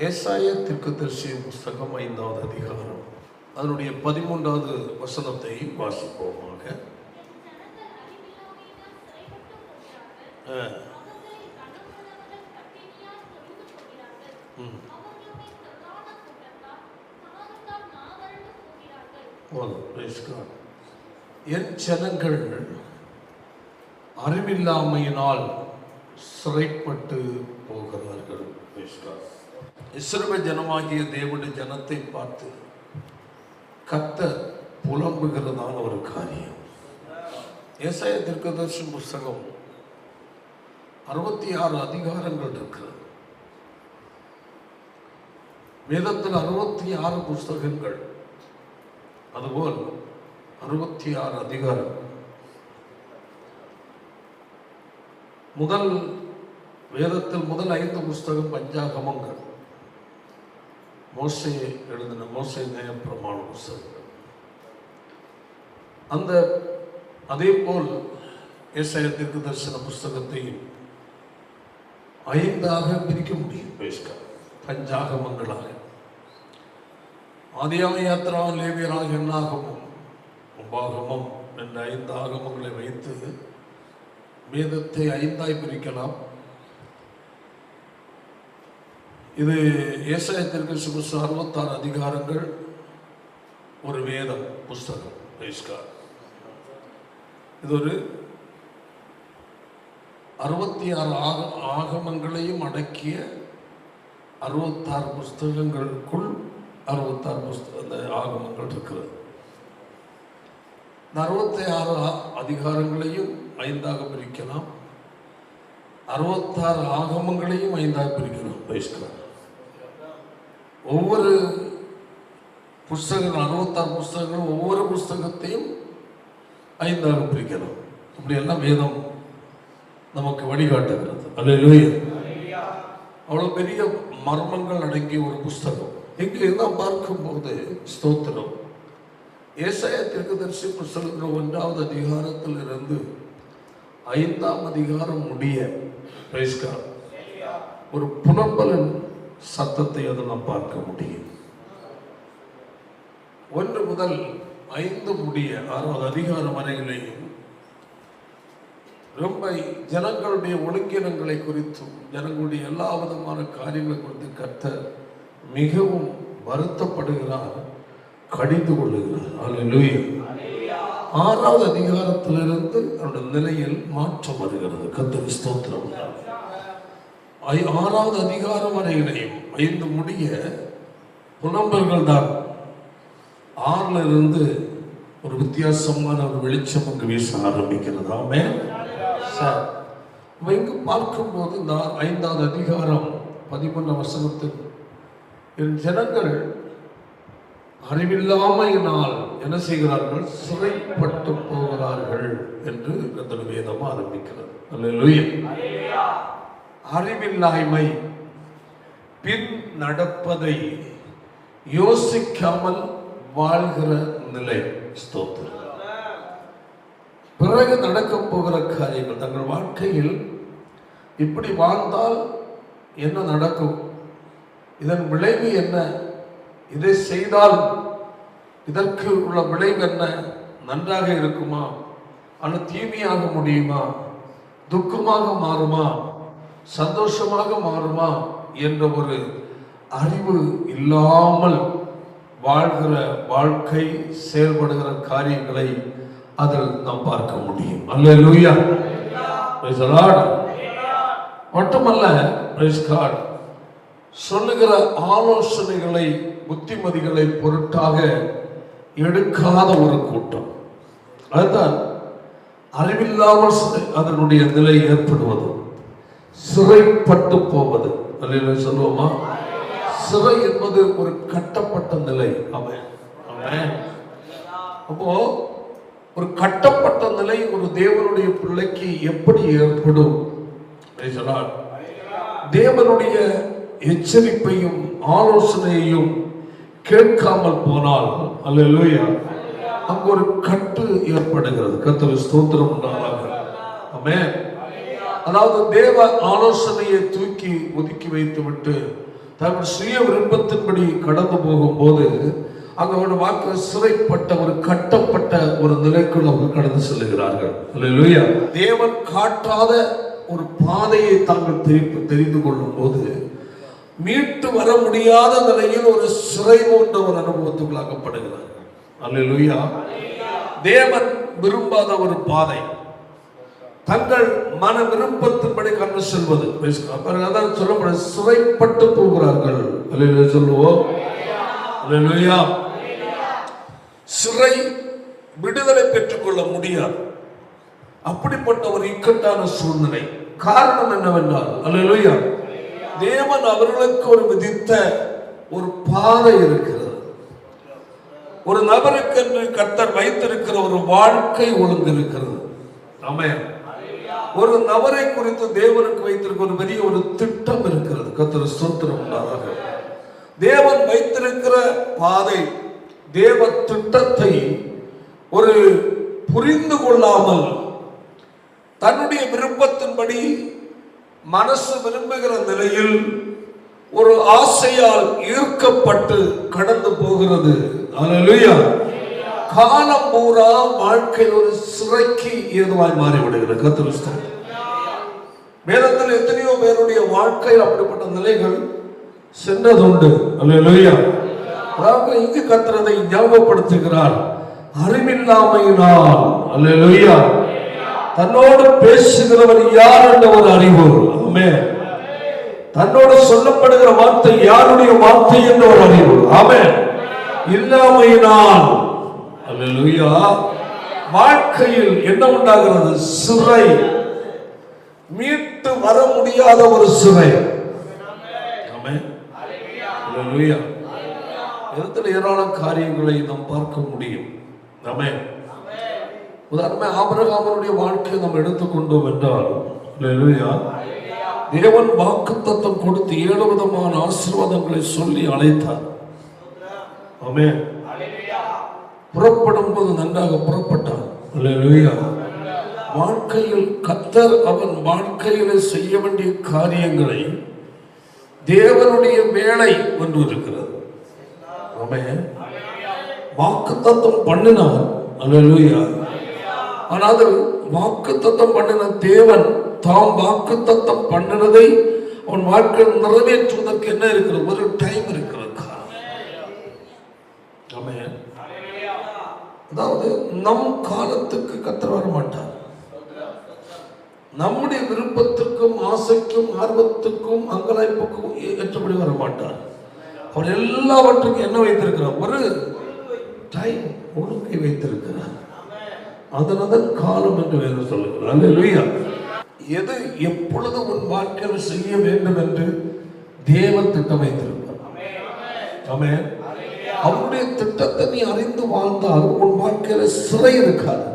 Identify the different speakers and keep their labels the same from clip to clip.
Speaker 1: ஏசாயா தீர்க்கதரிசியின் புஸ்தகம் 5வது அதிகாரம் அதனுடைய 13வது வசனத்தை வாசிப்போமாக. என் ஜனங்கள் அறிவில்லாமையினால் சிறைப்பட்டு போகிறார்கள். இஸ்ரவேல் ஜனமாகிய தேவனுடைய ஜனத்தை பார்த்து கர்த்தர் புலம்புகிறதான ஒரு காரியம். ஏசாயா தீர்க்கதரிசி புஸ்தகம் 66 அதிகாரங்கள் இருக்கிறது. வேதத்தில் 66 புஸ்தகங்கள், அதுபோல் 66 அதிகாரங்கள். வேதத்தில் முதல் 5 புஸ்தகம் பஞ்சாகமங்கள், மோசே எழுதின மோசே நியாயப்பிரமாண புஸ்தகங்கள். அதே போல் ஏசாயா தீர்க்கதரிசன புஸ்தகத்தையும் 5ஆக பிரிக்க முடியும். பஞ்சாகமங்களாக ஆதியாகம, யாத்திராகமம், லேவியராகமம், எண்ணாகமம், உபாகமம் என்ற 5 ஆகமங்களை வைத்து வேதத்தை 5ஆய் பிரிக்கலாம். இது ஏசாயா தீர்க்கதரிசி புஸ்தகம் 66 அதிகாரங்கள் ஒரு வேதம் புஸ்தகம். இது ஒரு 66 ஆகமங்களையும் அடக்கிய 66 புஸ்தகங்களுக்குள் 66 ஆகமங்கள் இருக்கிறது. இந்த 66 அதிகாரங்களையும் 5ஆக பிரிக்கலாம், 66 ஆகமங்களையும் 5ஆக பிரிக்கலாம். ஒவ்வொரு புஸ்தகம் 66 புஸ்தகங்களும் ஒவ்வொரு புஸ்தகத்தையும் 5ஆக பிரிக்கலாம். அப்படியெல்லாம் வேதம் நமக்கு வழிகாட்டுகிறது. அல்லேலூயா. அவ்வளவு பெரிய மர்மங்கள் அடங்கிய ஒரு புஸ்தகம். இங்கே தான் பார்க்கும்போது ஸ்தோத்திரம், ஏசாயா தீர்க்கதரிசி புஸ்தகத்தில் 1வது அதிகாரத்தில் இருந்து 5ஆம் அதிகாரம் முடிய ஒரு புலம்பலின் சத்தத்தை அதை நாம் பார்க்க முடியும். 1 முதல் 5 முடிய 6வது அதிகாரம் வரையிலேயும் ரொம்ப ஜனங்களுடைய ஒழுங்கினங்களை குறித்தும் ஜனங்களுடைய எல்லா விதமான காரியங்களை குறித்து கர்த்தர் மிகவும் வருத்தப்படுகிறார், கடிந்து கொள்ளுகிறார். அல்லேலூயா. 6வது அதிகாரத்திலிருந்து அவருடைய நிலையில் மாற்றம் வருகிறது. கர்த்தருக்கு ஸ்தோத்திரம். 6வது அதிகாரம் வரையிலையும் 5 முடிய புலம்பல்கள் தான். 6ல இருந்து ஒரு வித்தியாசமான ஒரு வெளிச்சம் அங்கு வீச ஆரம்பிக்கிறது. ஆமென். இங்கு பார்க்கும்போது இந்த 5வது அதிகாரம் 13 வசனத்தில் என் ஜனங்கள் அறிவில்லாமையினால் என்ன செய்கிறார்கள்? சிறைப்பட்டு போகிறார்கள் என்று இந்த வேதம் ஆரம்பிக்கிறது. அல்லேலூயா. அறிவில்லாய்மை, பின் நடப்பதை யோசிக்காமல் வாழ்கிற நிலை. ஸ்தோத்திரம். பிறகு நடக்க போகிற காரியங்கள், தங்கள் வாழ்க்கையில் இப்படி வாழ்ந்தால் என்ன நடக்கும், இதன் விளைவு என்ன, இதை செய்தால் இதற்கு உள்ள விளைவு என்ன, நன்றாக இருக்குமா அல்லது தீமையாக முடியுமா, துக்கமாக மாறுமா, சந்தோஷமாக மாறுமா என்ற ஒரு அறிவு இல்லாமல் வாழ்கிற வாழ்க்கை, செயல்படுகிற காரியங்களை அதில் நாம் பார்க்க முடியும். அல்லேலூயா. Praise the lord. மட்டுமல்ல, பிரைஸ் காட், சொல்லுகிற ஆலோசனைகளை, புத்திமதிகளை பொருட்டாக எடுக்காத ஒரு கூட்டம். அதுதான் அறிவில்லாமல் அதனுடைய நிலை ஏற்படுவது, சிறைப்பட்டு போவது. அல்லேலூயா சொல்லுவோமா? சிறை என்பது ஒரு கட்டப்பட்ட நிலை. ஆமென். ஆமென். அப்போ ஒரு கட்டப்பட்ட நிலை ஒரு தேவனுடைய பிள்ளைக்கு எப்படி ஏற்படும்? தேவனுடைய எச்சரிப்பையும் ஆலோசனையையும் கேட்காமல் போனால், அல்லேலூயா, அங்கு ஒரு கட்டு ஏற்படுகிறது. கர்த்தருக்கு ஸ்தோத்திரம் உண்டாக. ஆமென். அதாவது தேவ ஆலோசனையை தூக்கி ஒதுக்கி வைத்துவிட்டு தன்னுடைய சுய விருப்பத்தின்படி கடந்து போகும்போது அங்க ஒரு வாக்கு சிறைப்பட்ட ஒரு கட்டப்பட்ட ஒரு நிலைக்குள் அவர்கள் கடந்து செல்லுகிறார்கள். அல்லேலூயா. தேவன் காட்டாத ஒரு பாதையை தாங்கள் தெரிந்து கொள்ளும் போது மீட்டு வர முடியாத நிலையில் ஒரு சிறை போன்ற ஒரு அனுபவத்துக்குள்ளாக்கப்படுகிறார்கள். அல்லேலூயா. தேவன் விரும்பாத ஒரு பாதை, தங்கள் மன விருப்பத்தின்படி கடந்து செல்வது. அதான் சொல்லப்பட சிறைப்பட்டு போகிறார்கள். அல்லேலூயா சொல்லுவோம். அல்லேலூயா. சிறை விடுதலை பெற்றுக் கொள்ள முடியாது. அப்படிப்பட்ட ஒரு இக்கட்டான சூழ்நிலை. காரணம் என்னவென்றால், அல்லேலூயா, தேவன் அவர்களுக்கு ஒரு விதித்த ஒரு பாதை இருக்கிறது. ஒரு நபருக்கு என்று கர்த்தர் வைத்திருக்கிற ஒரு வாழ்க்கை ஒழுங்கு இருக்கிறது. ஆமென். ஒரு நபரை குறித்து தேவனுக்கு வைத்திருக்கிற ஒரு பெரிய ஒரு திட்டம் இருக்கிறது. கர்த்தர் ஸ்தோத்திரம் உண்டாதாக. தேவன் வைத்திருக்கிற பாதை, தேவ திட்டத்தை ஒரு புரிந்து கொள்ளாமல் தன்னுடைய விருப்பத்தின்படி மனசு விரும்புகிற நிலையில் ஒரு ஆசையால் ஈர்க்கப்பட்டு கடந்து போகிறது. அல்லேலூயா. காலம் பூரா வாழ்க்கை ஒரு சிறைக்கு ஏதுவாய் மாறிவிடுகிறது. கர்த்தர் ஸ்தோத்திரம். வேதத்தில் எத்தனையோ பேருடைய வாழ்க்கையில் அப்படிப்பட்ட நிலைகள் சென்றதுண்டு. அல்லேலூயா. அதாவது இங்கு கர்த்தர் ஞாபகப்படுத்துகிறார். அறிவில்லாமையினால், அல்லேலூயா, தன்னோடு பேசுகிறவர் யார் என்ற ஒரு அறிவு. ஆமென். தன்னோடு சொல்லப்படுகிற வார்த்தை யாருடைய வார்த்தை என்ற ஒரு அறிவு. ஆமென். இல்லாமையினால், அல்லேலூயா, வாழ்க்கையில் என்ன உண்டாகிறது? சிறை. மீட்டு வர முடியாத ஒரு சிறை. ஆமென். அல்லேலூயா. இடத்துல ஏராளம் காரியங்களை நாம் பார்க்க முடியும். ஆமென். உதாரணமாக ஆபிரகாமுடைய வாழ்க்கையை நாம் எடுத்துக்கொண்டோம் என்றால், அல்லேலூயா, தேவன் வாக்குத்தத்தம் கொடுத்து 7 விதமான ஆசீர்வாதங்களை சொல்லி அழைத்தார். ஆமென். புறப்படும் போது நன்றாக புறப்பட்டார். அல்லேலூயா. வாழ்க்கையில் கர்த்தர் அவன் வாழ்க்கையில செய்ய வேண்டிய காரியங்களை, தேவனுடைய வேலை ஒன்று இருக்கிறது. ஆமென். வாக்குத்தத்தம் பண்ணினார். அல்லேலூயா. ஆனால் வாக்குத்தத்தம் பண்ணின தேவன் தாம் வாக்குத்தத்தம் பண்ணினதை அவன் வாழ்க்கையில் நிறைவேற்றுவதற்கு என்ன இருக்கிறது? ஒரு டைம் இருக்கிறது. ஆமென். அதாவது நம் காலத்துக்கு கர்த்தர் வர மாட்டார். நம்முடைய விருப்பத்திற்கும் ஆசைக்கும் ஆர்வத்துக்கும் அங்கலாய்ப்புக்கும் ஏற்றபடி வர மாட்டார். அவர் எல்லாவற்றுக்கும் என்ன வைத்திருக்கிறார்? ஒரு டைம் ஒழுங்கை வைத்திருக்கிறார். அதனதன் காலம் என்று வேறு சொல்லுகிறார். அல்லேலூயா. எது எப்பொழுது உன் வாழ்க்கையில் செய்ய வேண்டும் என்று தேவன் திட்டம் வைத்திருக்கிறார். ஆமென். அவருடைய திட்டத்தை நீ அறிந்து வாழ்ந்தால் உன் வாழ்க்கையில சிறை இருக்காது,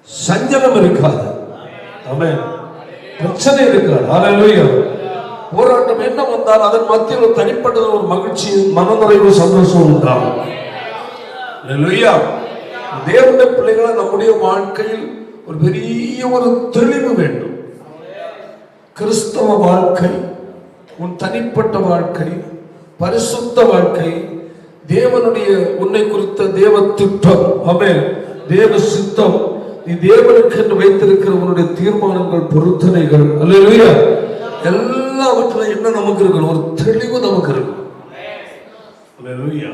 Speaker 1: சஞ்சலம் இருக்காது. ஆமென். பிரச்சனை இருக்காது. அல்லேலூயா. போராட்டம் என்ன வந்தால் அதன் மத்தியில் ஒரு தனிப்பட்ட ஒரு மகிழ்ச்சி, மனநிறைவு, சந்தோஷம் உண்டாகும். அல்லேலூயா. தேவனுடைய பிள்ளைகளை நம்முடைய வாழ்க்கையில் ஒரு பெரிய ஒரு தெளிவு வேண்டும். கிறிஸ்தவ வாழ்க்கை, உன் தனிப்பட்ட வாழ்க்கை, பரிசுத்த வாழ்க்கை, தேவனுடைய உன்னை குறித்த தேவ திட்டம், ஆமென், தேவ சித்தம், நீ தேவனுக்கு என்று வைத்திருக்கிற உன்னுடைய தீர்மானங்கள், பொருத்தனைகள், அல்லேலூயா, எல்லாவற்றிலும் என்ன நமக்கு இருக்கணும்? ஒரு தெளிவு நமக்கு இருக்கும். அல்லேலூயா.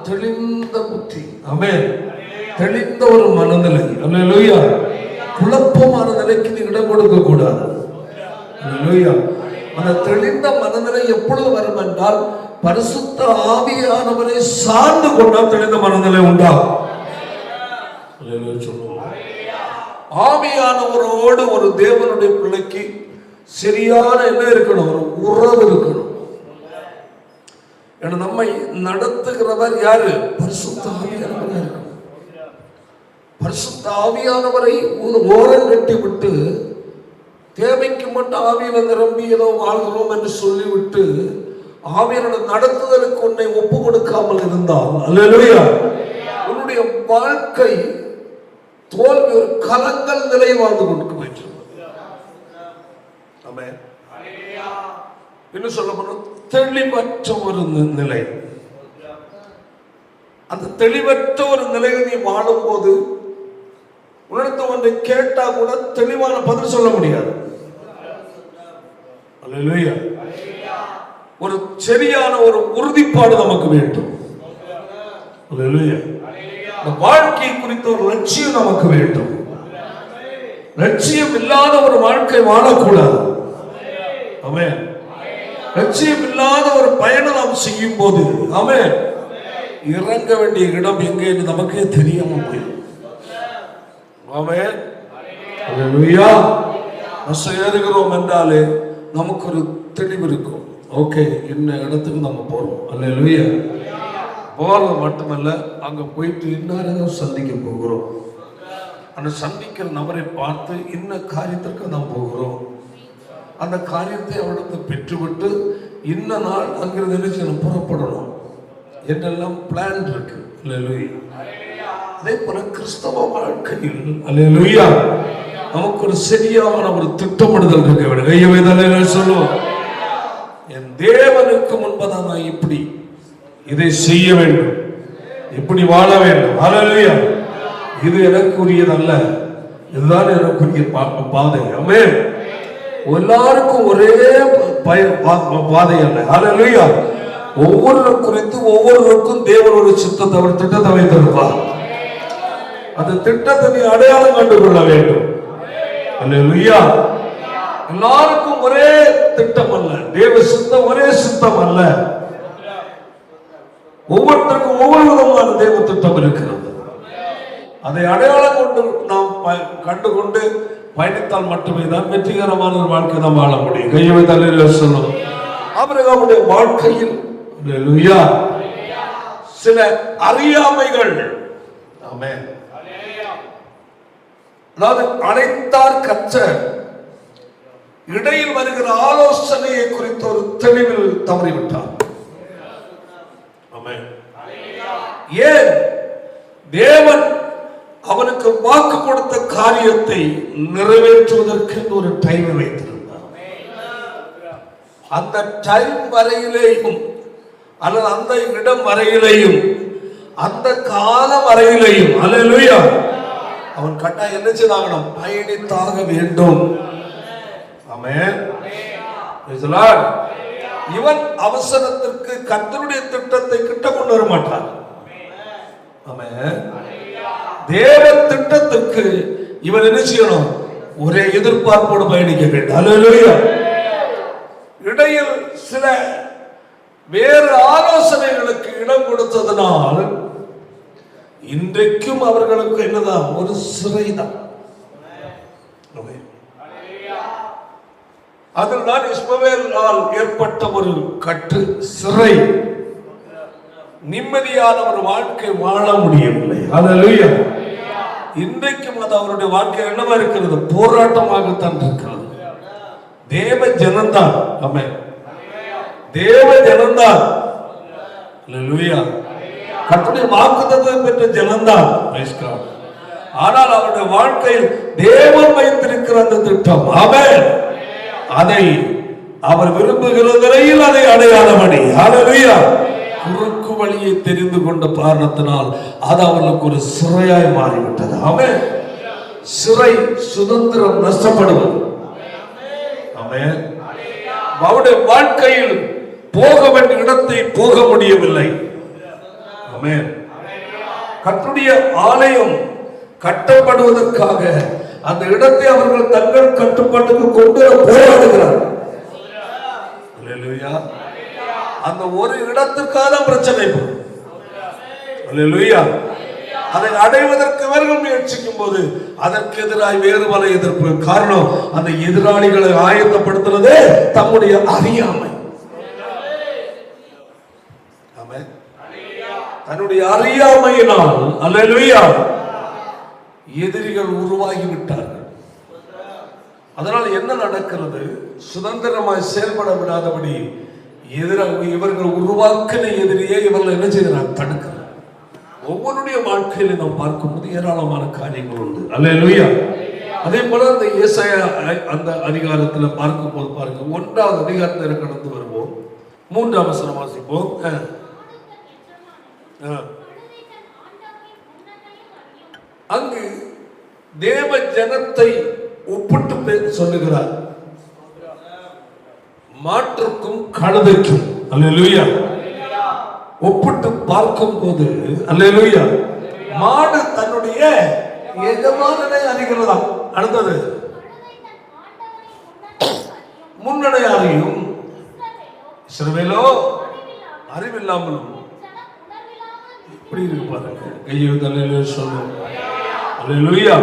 Speaker 1: தெளிந்த புத்தி, ஆமென், தெளிந்த ஒரு மனநிலை. அல்லேலூயா. குழப்பமான நிலைக்கு நீ இடம் கொடுக்க கூடாது. அல்லேலூயா. அந்த தெளிந்த மனநிலை எப்பொழுது வரும் என்றால் பரிசுத்த ஆவியானவரை சார்ந்து கொண்டால் தெளிந்த மனநிலை உண்டாகும். ஆவியானவரோடு ஒரு தேவனுடைய பிள்ளைக்கு சரியான என்ன இருக்கணும்? ஒரு உறவு இருக்கணும். நம்மை நடத்துகிறவர் யாரு? பரிசுத்த ஆவியானவராக இருக்கணும். பரிசுத்த ஆவியானவரை ஓரம் கட்டி விட்டு தேவைக்கு மட்டும் ஆவியில நிரம்பி ஏதோ வாழ்கிறோம் என்று சொல்லிவிட்டு ஆவியனோட நடத்துதலுக்கு உன்னை ஒப்பு கொடுக்காமல் இருந்தால், அல்லேலூயா, உன்னுடைய வாழ்க்கை தோல்வி, ஒரு கலங்கல் நிலை வாழ்ந்து கொண்டு போயிட்டு. ஆமென். இன்னும் சொல்ல போனா தெளிவற்ற ஒரு நிலை. அந்த தெளிவற்ற ஒரு நிலையில் நீ வாழும் போது உன்னிடத்தில் ஒன்றை கேட்டா கூட தெளிவான பதில் சொல்ல முடியாது. அல்லேலூயா. ஒரு சரியான ஒரு உறுதிப்பாடு நமக்கு வேண்டும். அல்லேலூயா. இந்த வாழ்க்கை குறித்த ஒரு லட்சியம் நமக்கு வேண்டும். லட்சியம் இல்லாத ஒரு வாழ்க்கை வாழக்கூடாது. ஆமென். லட்சியம் இல்லாத ஒரு பயணம் நாம் செய்யும் போது ஆமென், இறங்க வேண்டிய இடம் எங்கே நமக்கே தெரியாம போய். ஆமென். அல்லேலூயா. ஏறுகிறோம் என்றாலே நமக்கு ஒரு தெளிவு இருக்கும். ஓகே, இன்ன இடத்துக்கு நம்ம போறோம். அல்லேலூயா. போறது மட்டுமல்ல, அங்க போயிட்டு இன்னாரையும் சந்திக்க போகிறோம். அந்த சந்திக்கிற நபரை பார்த்து இன்ன காரியத்திற்கு நாம் போகிறோம். அந்த காரியத்தை அவரிடத்து பெற்றுவிட்டு இன்ன நாள் அங்கிருந்து நினைச்சு புறப்படணும் என்றெல்லாம் பிளான் இருக்கு. அல்லேலூயா. அதே போல கிறிஸ்தவ வாழ்க்கையில் அல்லேலூயா நமக்கு ஒரு சரியான ஒரு திட்டமிடுதல் இருக்க வேண்டும். கையை வைத்தாலே சொல்லுவோம், என் தேவனுக்கு முன்பதாக நான் இப்படி இதை செய்ய வேண்டும், இப்படி வாழ வேண்டும். அல்லேலூயா. இது எனக்குரியதல்ல, இதுதான் எனக்குரிய பாதை. ஆமென். எல்லாருக்கும் ஒரே பாதை அல்ல. அல்லேலூயா. ஒவ்வொருவரும் குறித்து ஒவ்வொருவருக்கும் தேவன் ஒரு சித்தத்தை, ஒரு திட்டத்தை வைத்திருப்பார். அந்த திட்டத்தை நீ அடையாளம் கண்டுகொள்ள வேண்டும். அல்லேலூயா. எல்லாருக்கும் ஒரே திட்டம் அல்ல, தேவ சித்தம் ஒரே சித்தம் அல்ல. ஒவ்வொருத்தருக்கும் ஒவ்வொரு விதமான தேவ திட்டம் இருக்கிறது. அதை அடையாளம் கொண்டு நாம் கண்டுகொண்டு பயணித்தால் மட்டுமே தான் வெற்றிகரமான ஒரு வாழ்க்கை நாம் வாழ முடியும். கையை வைத்தாலே சொல்லும், ஆபிரகாமுடைய வாழ்க்கையில் அல்லேலூயா சில அறியாமைகள். ஆமென். அதாவது அழைத்தார் கர்த்தர், இடையில் வருகிற ஆலோசனையை குறித்த ஒரு தெளிவில் தவறிவிட்டார். ஆமென். ஏன்? தேவன் அவனுக்கு வாக்கு கொடுத்த காரியத்தை நிறைவேற்றுவதற்கு ஒரு டைம் வைத்திருந்தார். அந்த டைம் வரையிலேயும் அல்லது அந்த இடம் வரையிலேயும் அந்த காலம் வரையிலேயும் அல்லேலூயா அவன் கட்டாயம் என்ன செய்தாகணும்? பயணித்தாக வேண்டும். ஆமென். Praise the lord. இவன் அவசரத்திற்கு கர்த்தருடைய திட்டத்தை கிட்ட கொண்டு வர மாட்டான். ஆமென். தேவ திட்டத்திற்கு இவன் என்ன செய்யணும்? ஒரே எதிர்பார்ப்போடு பயணிக்க வேண்டும். அல்லேலூயா. இடையில் சில வேறு ஆலோசனைகளுக்கு இடம் கொடுத்ததனால் இன்றைக்கும் அவர்களுக்கு என்னதான்? ஒரு சிறைதான். அதில்தான் இஸ்மவேலால் ஏற்பட்ட ஒரு கட்டு, சிறை. நிம்மதியான ஒரு வாழ்க்கை வாழ முடியவில்லை. அல்லேலூயா. இன்றைக்கும் அது அவருடைய வாழ்க்கை என்னவா இருக்கிறது? போராட்டமாகத்தான் இருக்கிறது. தேவ ஜனந்தான். ஆமென். தேவ ஜனந்தான். அல்லேலூயா. கர்த்தருடைய வாக்குத்தத்தத்தை பெற்ற ஜனந்தான். Price God. ஆனால் அவருடைய வாழ்க்கையில் தேவன் வைத்திருக்கிற அந்த திட்டம், ஆமென், அதை அவர் விரும்புகிற நிலையில் அதை அடையாளமணி. அல்லேலூயா. குறுக்கு வழியை தெரிந்து கொண்ட காரணத்தினால் அது அவர்களுக்கு ஒரு சிறையாய் மாறிவிட்டது. ஆமென். சிறை, சுதந்திரம் நஷ்டப்படுவது. ஆமென். அவருடைய வாழ்க்கையில் போக வேண்டிய இடத்தை போக முடியவில்லை. ஆமென். கர்த்தருடைய ஆலயம் கட்டப்படுவதற்காக அந்த இடத்தை அவர்கள் தங்கள் கட்டுப்பாட்டுக்கு கொண்டு வர போராடுகிறார்கள். அல்லேலூயா. அந்த ஒரு இடத்துக்கான பிரச்சனை. அல்லேலூயா. அதை அடைவதற்கு இவர்கள் முயற்சிக்கும் போது அதற்கு எதிராக வேறு பல எதிர்ப்பு. காரணம், அந்த எதிராளிகளை ஆயத்தப்படுத்துறதே தம்முடைய அறியாமை. ஆமென். தன்னுடைய அறியாமையினால் அல்லேலூயா எதிரிகள் உருவாகி விட்டார்கள். அதனால் என்ன நடக்கிறது? சுதந்திரமாய் செயல்பட விடாதபடி இவர்கள் உருவாக்கின எதிரியே இவர்கள் என்ன செய்கிறார்? தடுக்கிறார். ஒவ்வொருடைய வாழ்க்கையில நாம் பார்க்கும்போது ஏராளமான காரியங்கள் உண்டு. அல்லேலூயா. அதே போல அந்த ஏசாயா அந்த அதிகாரத்துல பார்க்கும் போது பாருங்க, 1வது அதிகாரத்தில் கடந்து வருவோம். 3ஆம் வசனம் வாசிப்போம். அங்கு தேவ ஜனத்தை ஒப்பிட்டு சொல்லுகிறார், மாற்றுக்கும் கழுதைக்கும். அல்லேலூயா. ஒப்பிட்டு பார்க்கும் போது அல்லேலூயா, மாடு தன்னுடைய எஜமானனை அறிகிறதா. அடுத்தது முன்னடை அறியும், இஸ்ரவேலோ அறிவில்லாமலும். இப்படி இருக்கு பாருங்க. கையை சொல்லும். அல்லேலூயா.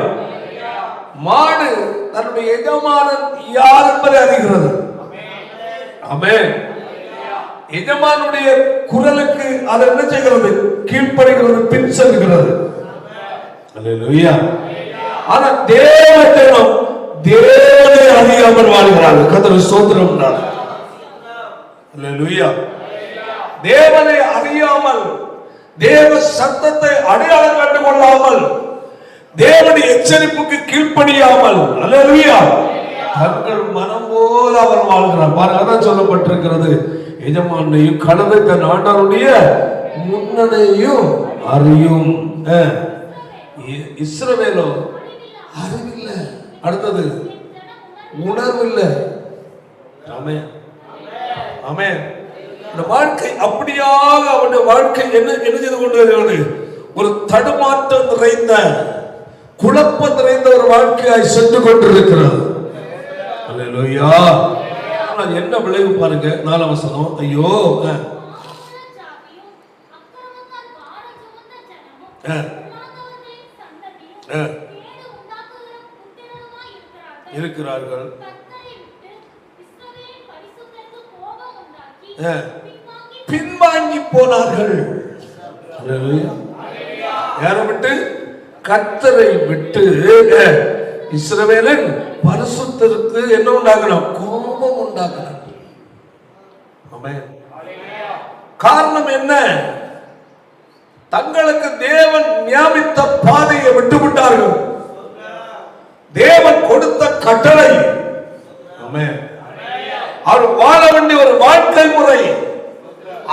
Speaker 1: மாடு தன்னுடைய எஜமானன் யார் என்பதை அறிகிறது. ஆமென். எஜமானுடைய குரலுக்கு அது என்ன செய்கிறது? கீழ்ப்படுகிறது, பின் செல்கிறது. அல்லேலூயா. ஆனா தேவஜனம் தேவனை அறியாமல் வாழ்கிறார்கள். கர்த்தருக்கு ஸ்தோத்திரம் உண்டாக. அல்லேலூயா. தேவனை அறியாமல், தேவ சத்தத்தை அடையாளம் கண்டு கொள்ளாமல், தேவனுடைய எச்சரிப்புக்கு கீழ்ப்படியாமல், அல்லேலூயா, தங்கள் மனம் போல அவர் வாழ்கிறார். பாருங்க, அதான் சொல்லப்பட்டிருக்கிறது, எஜமானையும் கழுதை தன் ஆண்டவருடைய முன்னணையும் அறியும். இஸ்ரவேலோ அறிவில்லை. அடுத்தது உணர்வில்லை. ஆமென், ஆமென். இந்த வாழ்க்கை அப்படியாக அவனுடைய வாழ்க்கை என்ன செய்து கொண்டிருக்கிறது? ஒரு தடுமாற்றம் நிறைந்த, குழப்பம் நிறைந்த ஒரு வாழ்க்கையாய் சென்று கொண்டிருக்கிறது. அல்லேலூயா. என்ன விளைவு பாருங்க, 4ஆம் வசனம். ஐயோ, இருக்கிறார்கள், பின்வாங்கி போனார்கள். யாரை விட்டு? கர்த்தரை விட்டு. இஸ்ரவேலின் பரிசுத்தருக்கு என்ன உண்டாகணும்? கோபம் உண்டாகணும். ஆமென். காரணம் என்ன? தங்களுக்கு தேவன் நியமித்த பாதையை விட்டுவிட்டார்கள். தேவன் கொடுத்த கட்டளை, ஆமென், அவர் வாழ வேண்டிய ஒரு வாழ்க்கை முறை,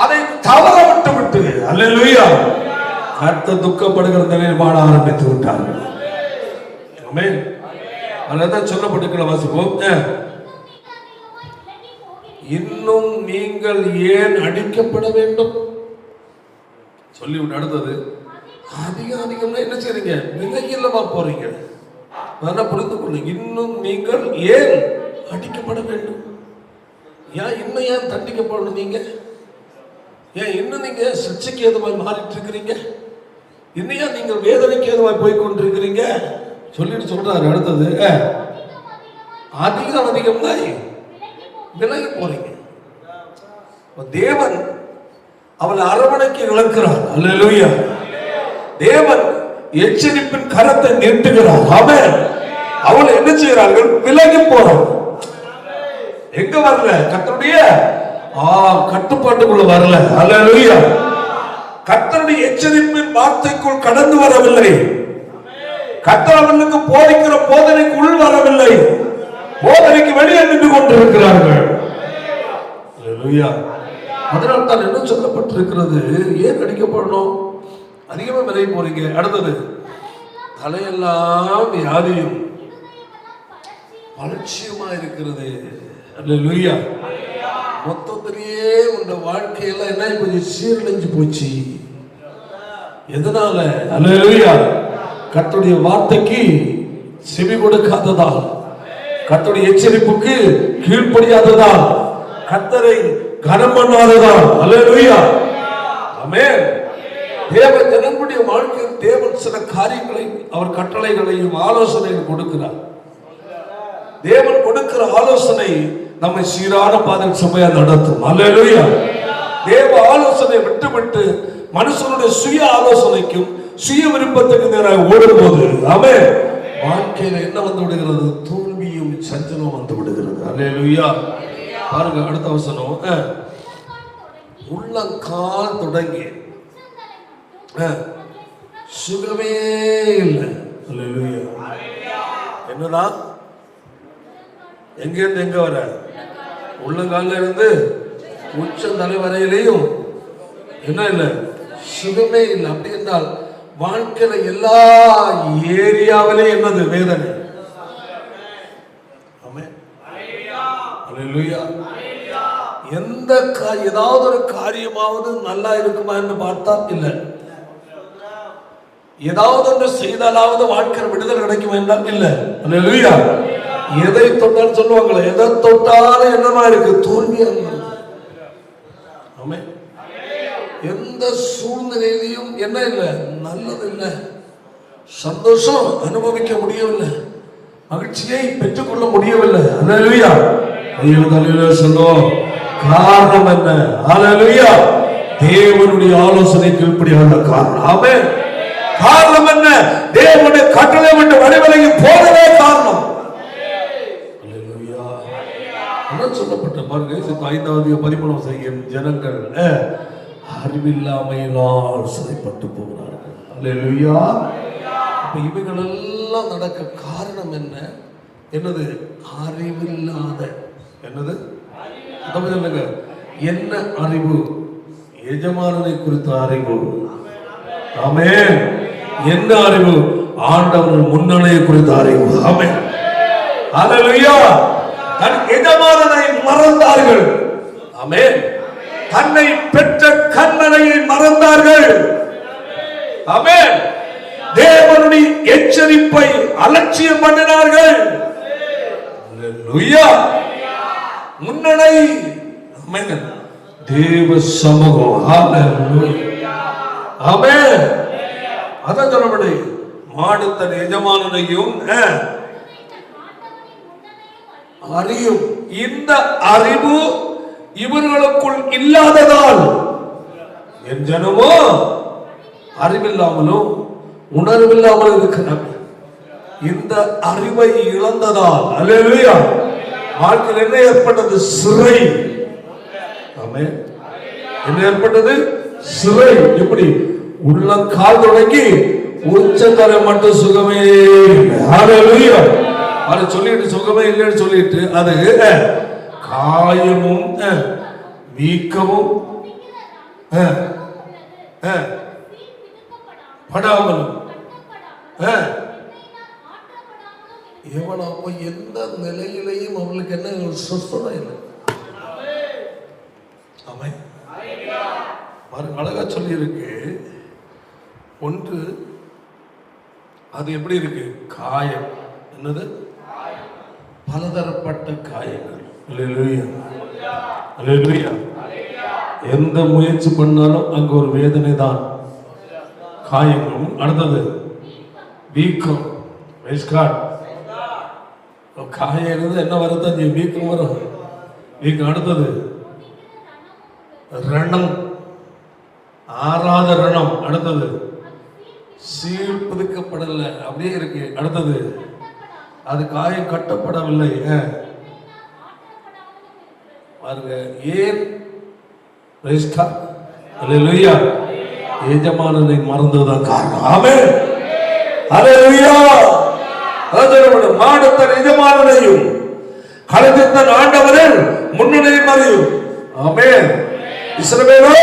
Speaker 1: அதை தவற விட்டு அல்லேலூயா, கர்த்தர் துக்கப்படுகிற நிலையில் வாழ ஆரம்பித்து விட்டார்கள். ஆமென். அதான் சொல்லப்பட்டிருக்கிற வாசிப்போம். இன்னும் நீங்கள் ஏன் அடிக்கப்பட வேண்டும் சொல்லிவிட்டு அடுத்தது, அதிகம் என்ன செய்றீங்க? விலகில்லமா போறீங்க. புரிந்து கொள்ளுங்க. இன்னும் நீங்கள் ஏன் அடிக்கப்பட வேண்டும்? இன்னும் ஏன் தண்டிக்கப்படணும்? நீங்க ஏன் இன்னும் நீங்க சிக்ஷைக்கு ஏதுவாய் மாறிட்டு இருக்கிறீங்க? இன்னும் ஏன் நீங்கள் வேதனைக்கு ஏதுவாய் போய் கொண்டிருக்கிறீங்க சொல்லிட்டு சொல்றாரு. அடுத்தது, அதிகம் தான் விலகி போறீங்க. தேவன் அவளை அரவணைக்கு இழக்கிறார். அல்லேலூயா. தேவன் எச்சரிப்பின் கரத்தை நீட்டுகிறார். ஆமென். அவளை என்ன செய்கிறார்கள்? விலகி போறாங்க. எங்க வரல? கர்த்தருடைய கட்டுப்பாட்டுக்குள்ள வரல. அல்லேலூயா. கர்த்தருடைய எச்சரிப்பின் வார்த்தைக்குள் கடந்து வரவில்லை. கர்த்தர் அவர்களுக்கு போதிக்கிற போதனைக்கு உள் வரவில்லை. போதனைக்கு வெளியே நின்று கொண்டிருக்கிறார்கள். அல்லேலூயா. அதனால் தான் என்ன சொல்லப்பட்டிருக்கிறது? ஏன் அடிக்கப்படணும்? அதிகமா விலகி போறீங்க. அடுத்தது, தலையெல்லாம் வியாதியும் வளர்ச்சியுமா இருக்கிறது. அல்லேலூயா. மொத்தத்திலேயே உங்க வாழ்க்கையெல்லாம் என்ன போச்சு? சீரழிஞ்சு போச்சு. எதனால? அல்லேலூயா. கர்த்தருடைய வார்த்தைக்கு செவி கொடுக்காததால், கர்த்தருடைய எச்சரிப்புக்கு கீழ்ப்படியாததால், கர்த்தரை கனம் பண்ணாததால். அல்லேலூயா. ஆமென். தேவ ஜனங்களுடைய வாழ்க்கையில் தேவன் சில காரியங்களை, அவர் கட்டளைகளையும் ஆலோசனையும் கொடுக்கிறார். தேவன் கொடுக்கிற ஆலோசனை நம்மை சீரான பாதையில் சுமையா நடத்தும். அல்லேலூயா. தேவ ஆலோசனை விட்டு மனுஷனுடைய சுய ஆலோசனைக்கும் சுய விருப்பத்துக்கு நேராக ஓடும்போது, ஆமென், வாழ்க்கையில என்ன வந்து விடுகிறது? தோல்வியும் சஞ்சலம் வந்து விடுகிறது. அல்லேலூயா. பாருங்க அடுத்த வசனம். உள்ளங்கால் தொடங்கி சுகமே இல்லை. அல்லேலூயா. என்னதான்? எங்க இருந்து எங்க வர? உள்ளங்கால இருந்து உச்ச தலைவரையிலையும் என்ன இல்லை, சுகமே இல்லை. அப்படி என்றால் வாழ்க்கையில எல்லா ஏரியாவிலையும் என்னது? வேதனை. எந்த ஏதாவது ஒரு காரியமாவது நல்லா இருக்குமா என்று பார்த்தா இல்லை. ஏதாவது ஒன்று செய்தாலாவது வாழ்க்கையில் விடுதலை கிடைக்குமா என்றால் இல்லை. அல்லேலூயா. எதை தொட்டாலும் சொல்லுவாங்களே, எதை தொட்டாலும் என்னமா இருக்கு? தோல்வியா இருக்கு. எந்த சூழ்நிலையிலையும் என்ன இல்லை? நல்லது இல்லை. சந்தோஷம் அனுபவிக்க முடியவில்லை, மகிழ்ச்சியை பெற்றுக்கொள்ள முடியவில்லை. அல்லேலூயா. சொல்லுவோம். காரணம் என்ன? அல்லேலூயா. தேவனுடைய ஆலோசனைக்கு இப்படியான காரணம். ஆமென். காரணம் என்ன? தேவனுடைய கட்டளை விட்டு வழிவிலகி போனதே காரணம். அல்லேலூயா. என்ன சொல்லப்பட்ட பாருங்க, 5வது 13 ஜனங்கள் அறிவில்லாமையினால் சிறைப்பட்டு போகிறார்கள். அல்லேலூயா. இப்ப இவைகள் எல்லாம் நடக்க காரணம் என்ன? என்னது? அறிவில்லாத. என்னது? என்ன அறிவு? எஜமானனை குறித்த அறிவு. ஆமென். என்ன அறிவு? ஆண்டவர் முன்னணியை குறித்த அறிவு. ஆமென். அல்லேலூயா. தன் எஜமானனை மறந்தார்கள். ஆமென். தன்னை பெற்ற கண்மனையை மறந்தார்கள். ஆமென். தேவனுடைய எச்சரிப்பை அலட்சியம் பண்ணினார்கள். அல்லேலூயா. முன்னணை. ஆமென். தேவ சமூகம். அல்லேலூயா. ஆமென். அதான் சொல்லப்படி மாடு தன் எஜமானனையும் அறியும். இந்த அறிவு இவர்களுக்குள் இல்லாததால் என் ஜனமோ அறிவில்லாமலும் உணர்வில்லாமல் இருக்கிறார். இந்த அறிவை இழந்ததால் அல்லேலூயா வாழ்க்கையில் என்ன ஏற்பட்டது? சிறை. ஆமென். என்ன ஏற்பட்டது? சிறை. எப்படி? உள்ளங்கால் தொடங்கி உச்சந்தலை மட்டும் சுகமே இல்லை. அல்லேலூயா. அதை சொல்லிட்டு சுகமே இல்லைன்னு சொல்லிட்டு அது காயமும் வீக்கமும் படாமலும் எவனோ எந்த நிலையிலையும் அவங்களுக்கு என்ன சொஸ்தம் இல்லை. ஆமென். அழகா சொல்லி இருக்கு. ஒன்று அது எப்படி இருக்கு? காயம். என்னது? பலதரப்பட்ட காயங்கள். அல்லேலூயா. அல்லேலூயா. எந்த முயற்சி பண்ணாலும் அங்க ஒரு வேதனை தான், காயங்களும். அடுத்தது வீக்கம். காயம் இருந்து என்ன வருது? வீக்கம் வரும். வீக்கம். அடுத்தது ரணம், ஆறாத ரணம். அடுத்தது சீல் புதுக்கப்படல, அப்படியே இருக்கு. அடுத்தது அது காயம் கட்டப்படவில்லை. பாருங்க. ஏன்? அல்லேலூயா. எஜமானனை மறந்ததுதான் காரணம். ஆமென். அல்லேலூயா. மாடு தன் எஜமானனையும் கழுதை தன் ஆண்டவரின் முன்னணியும் அறியும். ஆமென். இஸ்ரவேலோ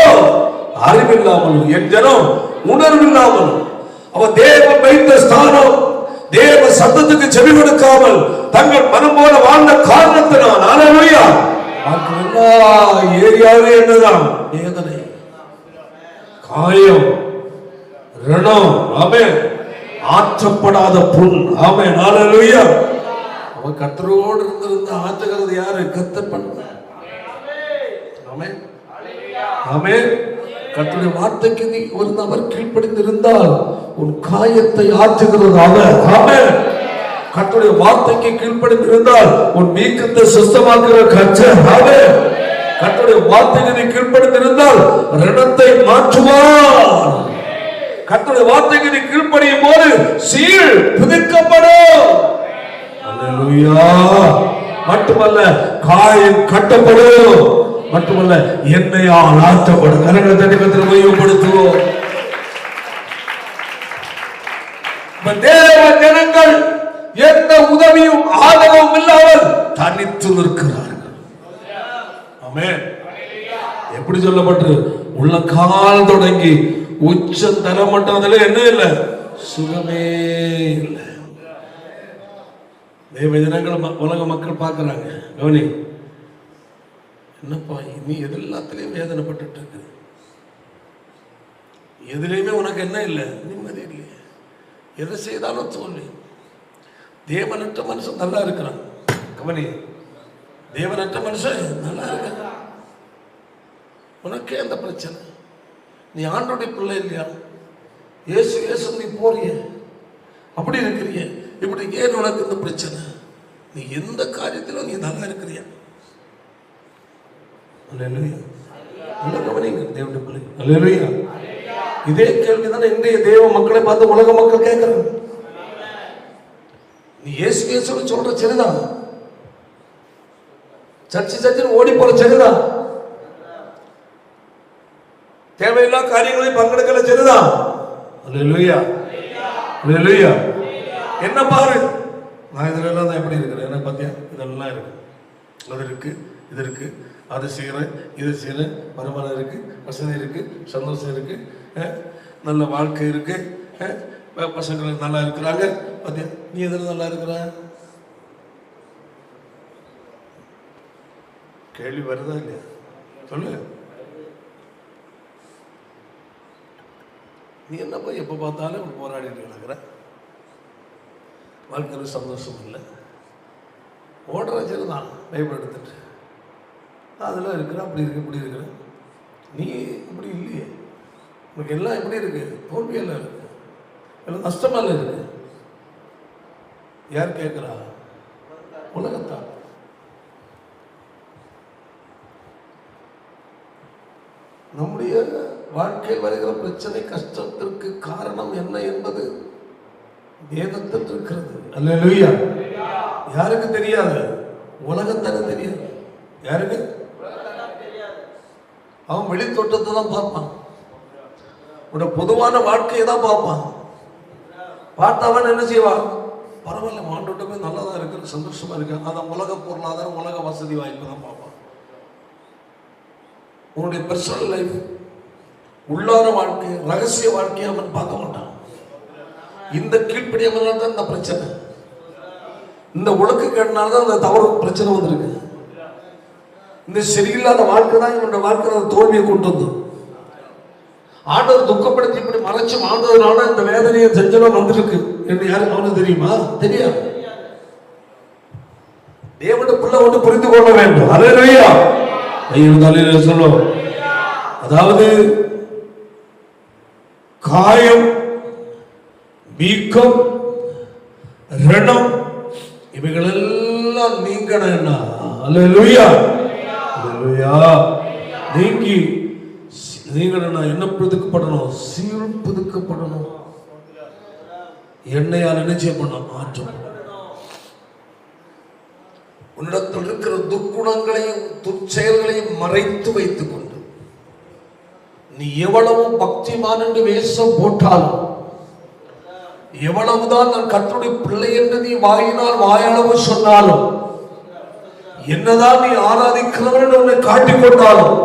Speaker 1: அறிவில்லாமலும் என் ஜனம் உணர்வில்லாமலும் அவன் தேவன் வைத்த ஸ்தானம் தேவ சத்தத்துக்கு செவி கொடுக்காமல் தங்கள் மனம் போல வாழ்ந்த காரணத்தினால் அல்லேலூயா எல்லா ஏரியாவே என்னதான்? வேதனை, காயம், ரணம். ஆமென். ஆற்றப்படாத புண். ஆமென். அல்லேலூயா. அவன் கர்த்தரோடு இருந்திருந்த ஆற்றுகிறது யாரு? கர்த்தர் பண்ணுவார். ஆமென். ஆமென். கர்த்தருடைய வார்த்தைக்கு நீ ஒரு நபர் கீழ்ப்படிந்திருந்தால் உன் காயத்தை ஆற்றுகிறது அவர். ஆமென். கர்த்தருடைய வார்த்தைக்கு கீழ்ப்படிந்திருந்தால் உன் வீக்கத்தை சுத்தமாக்குற கர்த்தர். ஆமென். கர்த்தருடைய வார்த்தைக்கு நீ கீழ்ப்படிந்திருந்தால் ரணத்தை மாற்றுவார். கர்த்தருடைய வார்த்தைக்கு நீ கீழ்ப்படியும் போது சீல் புதுக்கப்படும். அல்லேலூயா. மட்டுமல்ல காயம் கட்டப்படும். மட்டுமல்ல எண்ணெயால் ஆற்றப்படும். கரங்களை தட்டி கர்த்தரை மகிமைப்படுத்துவோம். தேவ ஜனங்கள் எந்த உதவியும் ஆதரவும் இல்லாமல் தனித்து நிற்கிறார்கள். ஆமென். எப்படி சொல்லப்பட்டு உள்ள கால் தொடங்கி உச்சம் தர மட்டும் அதுல என்ன இல்லை, சுகமே இல்லை. தேவ ஜனங்கள் உலக மக்கள் பார்க்கிறாங்க, கவனி, என்னப்பா நீ எது எல்லாத்திலையும் வேதனைப்பட்டு இருக்கு, எதுலையுமே உனக்கு என்ன இல்லை, நிம்மதி இல்லை, எதை செய்தாலும் தோல்வி. தேவனற்ற மனுஷன் நல்லா இருக்கிறான், கவனி, தேவனற்ற மனுஷன் நல்லா இருக்க, உனக்கே அந்த பிரச்சனை. நீ ஆண்டோடைய பிள்ளை இல்லையா, இயேசு இயேசு நீ போறிய, அப்படி இருக்கிறிய, இப்படி ஏன் உனக்கு இந்த பிரச்சனை? நீ எந்த காரியத்திலும் நீ நல்லா இருக்கிறியா? அல்லேலூயா. நல்ல கவனிங்க தேவனுடைய பிள்ளை. அல்லேலூயா. இதே கேள்விதானே இன்றைய தேவ மக்களை பார்த்து உலக மக்கள் கேட்கிறாங்க. நீ இயேசு இயேசுன்னு சொல்ற சரிதான், சர்ச்சு ஓடி போற சரிதான், தேவையில்லா காரியங்களை பங்கெடுக்கல சரிதான். அல்லேலூயா. அல்லேலூயா. என்ன பாரு, நான் இதுல எல்லாம் தான் எப்படி இருக்கிறேன், என்ன பார்த்தியா, இதெல்லாம் இருக்கு, அது இருக்கு, இது இருக்கு, அது செய்கிறேன், இது செய்கிறேன், வருமானம் இருக்கு, வசதி இருக்கு, சந்தோஷம் இருக்கு, நல்ல வாழ்க்கை இருக்கு, பசங்களுக்கு நல்லா இருக்கிறாங்க, பார்த்தியா, நீ எதில் நல்லா இருக்கிற? கேள்வி வருதா இல்லையா? சொல்லு. நீ என்னப்பா எப்போ பார்த்தாலும் போராடிட்டு கிடக்குற, வாழ்க்கையில் சந்தோஷம் இல்லை, ஓடுற சரிதான், பைபிள் எடுத்துட்டு அதெல்லாம் இருக்கிற, அப்படி இருக்கு, இப்படி இருக்கிற, நீ இப்படி இல்லையே, உனக்கு எல்லாம் எப்படி இருக்கு, தோல்வியெல்லாம் இருக்கு, எல்லாம் நஷ்டமெல்லாம் இருக்கு. யார் கேட்குறா? உலகத்தான். நம்முடைய வாழ்க்கையில் வருகிற பிரச்சனை கஷ்டத்திற்கு காரணம் என்ன என்பது வேதத்தில் இருக்கிறது. அல்லேலூயா. யாருக்கு தெரியாது? உலகத்தான தெரியாது. யாருக்கு? அவன் வெளித்தோட்டத்தை தான் பார்ப்பான், உன்னோட பொதுவான வாழ்க்கையை தான் பார்ப்பான். பார்த்தவன் என்ன செய்வான்? பரவாயில்ல, மாண்டோட்டமே நல்லதா இருக்கு, சந்தோஷமா இருக்கு, அதான் உலக பொருளாதாரம், உலக வசதி வாய்ப்பு தான் பார்ப்பான். உன்னுடைய பர்சனல் லைஃப், உள்ளார வாழ்க்கை, ரகசிய வாழ்க்கையை அவன் பார்க்க மாட்டான். இந்த கீழ்ப்படியாமல் தான் இந்த பிரச்சனை, இந்த ஒழுக்க கேட்டனால தான் அந்த தவறு பிரச்சனை வந்திருக்கு. இந்த சரியில்லாத வாழ்க்கை தான் இவனுடைய வாழ்க்கையில் தோல்வியை கொண்டு வந்து ஆண்டவர் துக்கப்படுத்தி இப்படி மறைச்சு வாழ்ந்ததுனால இந்த வேதனையை செஞ்சலும் வந்திருக்கு என்று யாருக்கு அவனுக்கு தெரியுமா? தெரியாது. தேவனுடைய பிள்ளை ஒன்று புரிந்து கொள்ள வேண்டும். அல்லேலூயா. சொல்லும், அதாவது காயம், வீக்கம், ரணம் இவைகள் எல்லாம் நீங்கணும்னா, அல்லேலூயா, அல்லேலூயா, நீங்கி நீங்கணும்னா என்ன புதுக்கப்படணும்? சீரும் புதுக்கப்படணும். எண்ணெயால் என்ன செய்யப்படணும்? மாற்றப்படணும். உன்னிடத்தில் இருக்கிற துர்க்குணங்களையும் துர்ச்செயல்களையும் மறைத்து வைத்துக் கொண்டு நீ எவ்வளவு பக்திமான் என்று வேஷம் போட்டாலும், எவ்வளவுதான் நான் கர்த்தருடைய பிள்ளை என்று நீ வாயினால் வாயளவு சொன்னாலும், என்னதான் நீ ஆராதிக்கிறவன் உன்னை காட்டிக் கொண்டாலும்,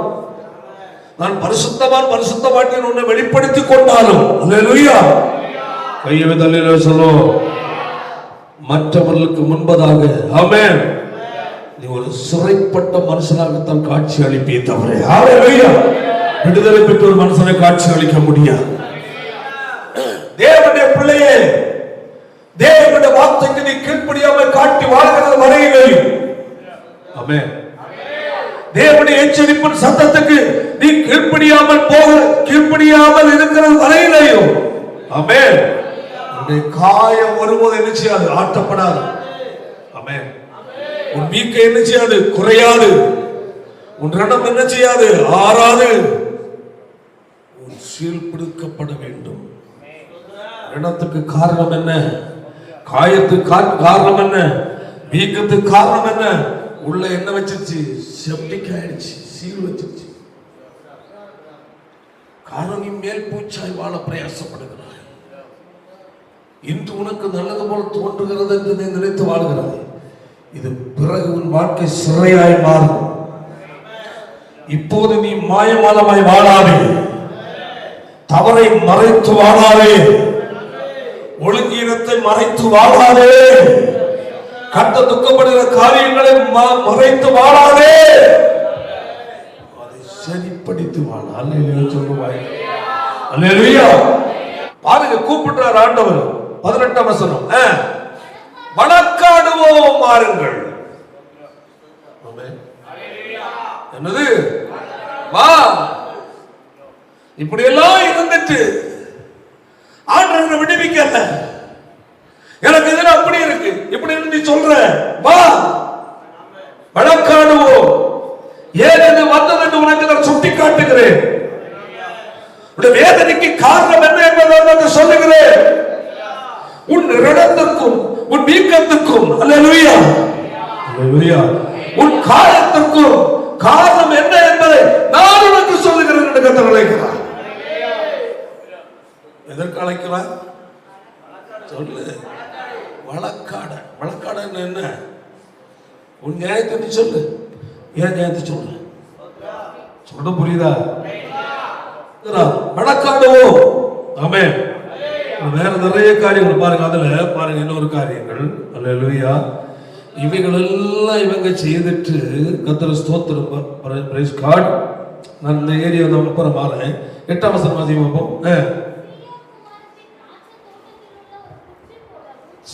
Speaker 1: நான் பரிசுத்தவான் பரிசுத்தவான் உன்னை வெளிப்படுத்திக் கொண்டாலும், அல்லேலூயா, கையை தள்ளில சொல்லும், மற்றவர்களுக்கு முன்பதாக ஆமென் நீ ஒரு சிறைப்பட்ட மனுஷனாகத்தான் காட்சி அளிப்பே தவிர, அல்லேலூயா, விடுதலை பெற்ற ஒரு மனுஷனை காட்சி அளிக்க முடியாது. தேவனுடைய பிள்ளையே, தேவனுடைய வார்த்தைக்கு நீ கீழ்ப்படியாமல் காட்டி வாழ்கிறது வரையிலேயும், ஆமென், தேவனுடைய எச்சரிப்பின் சத்தத்துக்கு நீ கீழ்ப்படியாமல் கீழ்ப்படியாமல் இருக்கிறது வரையிலேயும், ஆமென், உன்னுடைய காயம் வரும்போது என்ன செய்யாது? ஆட்டப்படாது. ஆமென். உன் வீக்கை என்ன செய்யாது? குறையாது. உன் ரணம் என்ன செய்யாது? ஆறாது. உன் சீர்பிடிக்கப்பட வேண்டும். ரணத்துக்கு காரணம் என்ன? காயத்துக்கு காரணம் என்ன? வீக்கத்துக்கு காரணம் என்ன? உள்ள என்ன வச்சிருச்சு? செப்டிக் ஆயிடுச்சு, சீல் வச்சிருச்சு. காரணம் நீ மேல் பூச்சாய் வாழ பிரயாசப்படுகிறாய். இன்று உனக்கு நல்லது போல் தோன்றுகிறது என்று நீ நினைத்து வாழ்கிறாய். இது பிறகு உன் வாழ்க்கை சிறையாய் மாறும். இப்போது நீ மாயமாலமாய் வாழாதே, தவறை மறைத்து வாழாதே, ஒழுங்கீனத்தை மறைத்து வாழாதே, கட்ட துக்கப்படுகிற காரியங்களை மறைத்து வாழாதே, அதை சரிப்படுத்தி வாழ. அல்லேலூயா சொல்லுவாய். அல்லேலூயா. பாருங்க, கூப்பிடுறார் ஆண்டவர். 18 வசனம், வழக்காடுவோம் வாருங்கள். என்னது? வா. இப்படி எல்லாம் இருந்துட்டு ஆண்டவரை விடுவிக்கல, எனக்கு இதுல அப்படி இருக்கு இப்படி நீ சொல்ற, வா வழக்காடுவோம். ஏன் இது வந்தது என்று உனக்கு நான் சுட்டி காட்டுகிறேன். வேதனைக்கு காரணம் என்ன என்பதை சொல்லுகிறேன். உன் ரணத்திற்கும் உன் வீக்கத்திற்கும், அல்லேலூயா அல்லேலூயா, உன் காயத்திற்கும் காரணம் என்ன என்பதை நான் உனக்கு சொல்லுகிறேன் என்று கர்த்தர் அழைக்கிறார். எதற்கு அழைக்கிறார்? சொல்லு. வழக்காட. வழக்காட என்ன? உன் நியாயத்தை நீ சொல்லு. ஏன் நியாயத்தை சொல்லு? சொல்ல புரியுதா? வழக்காடுவோம். ஆமென். வேற நிறைய காரியங்கள் பாருங்க. அதுல பாருங்க இன்னொரு காரியங்கள். அல்லேலூயா. இவைகள் எல்லாம் இவங்க செய்துட்டு கர்த்தர் ஸ்தோத்திரம். Praise God. நான் இந்த ஏரியா அப்புறம் மாறேன். 8ஆம் வசனம் வாசிப்போம்.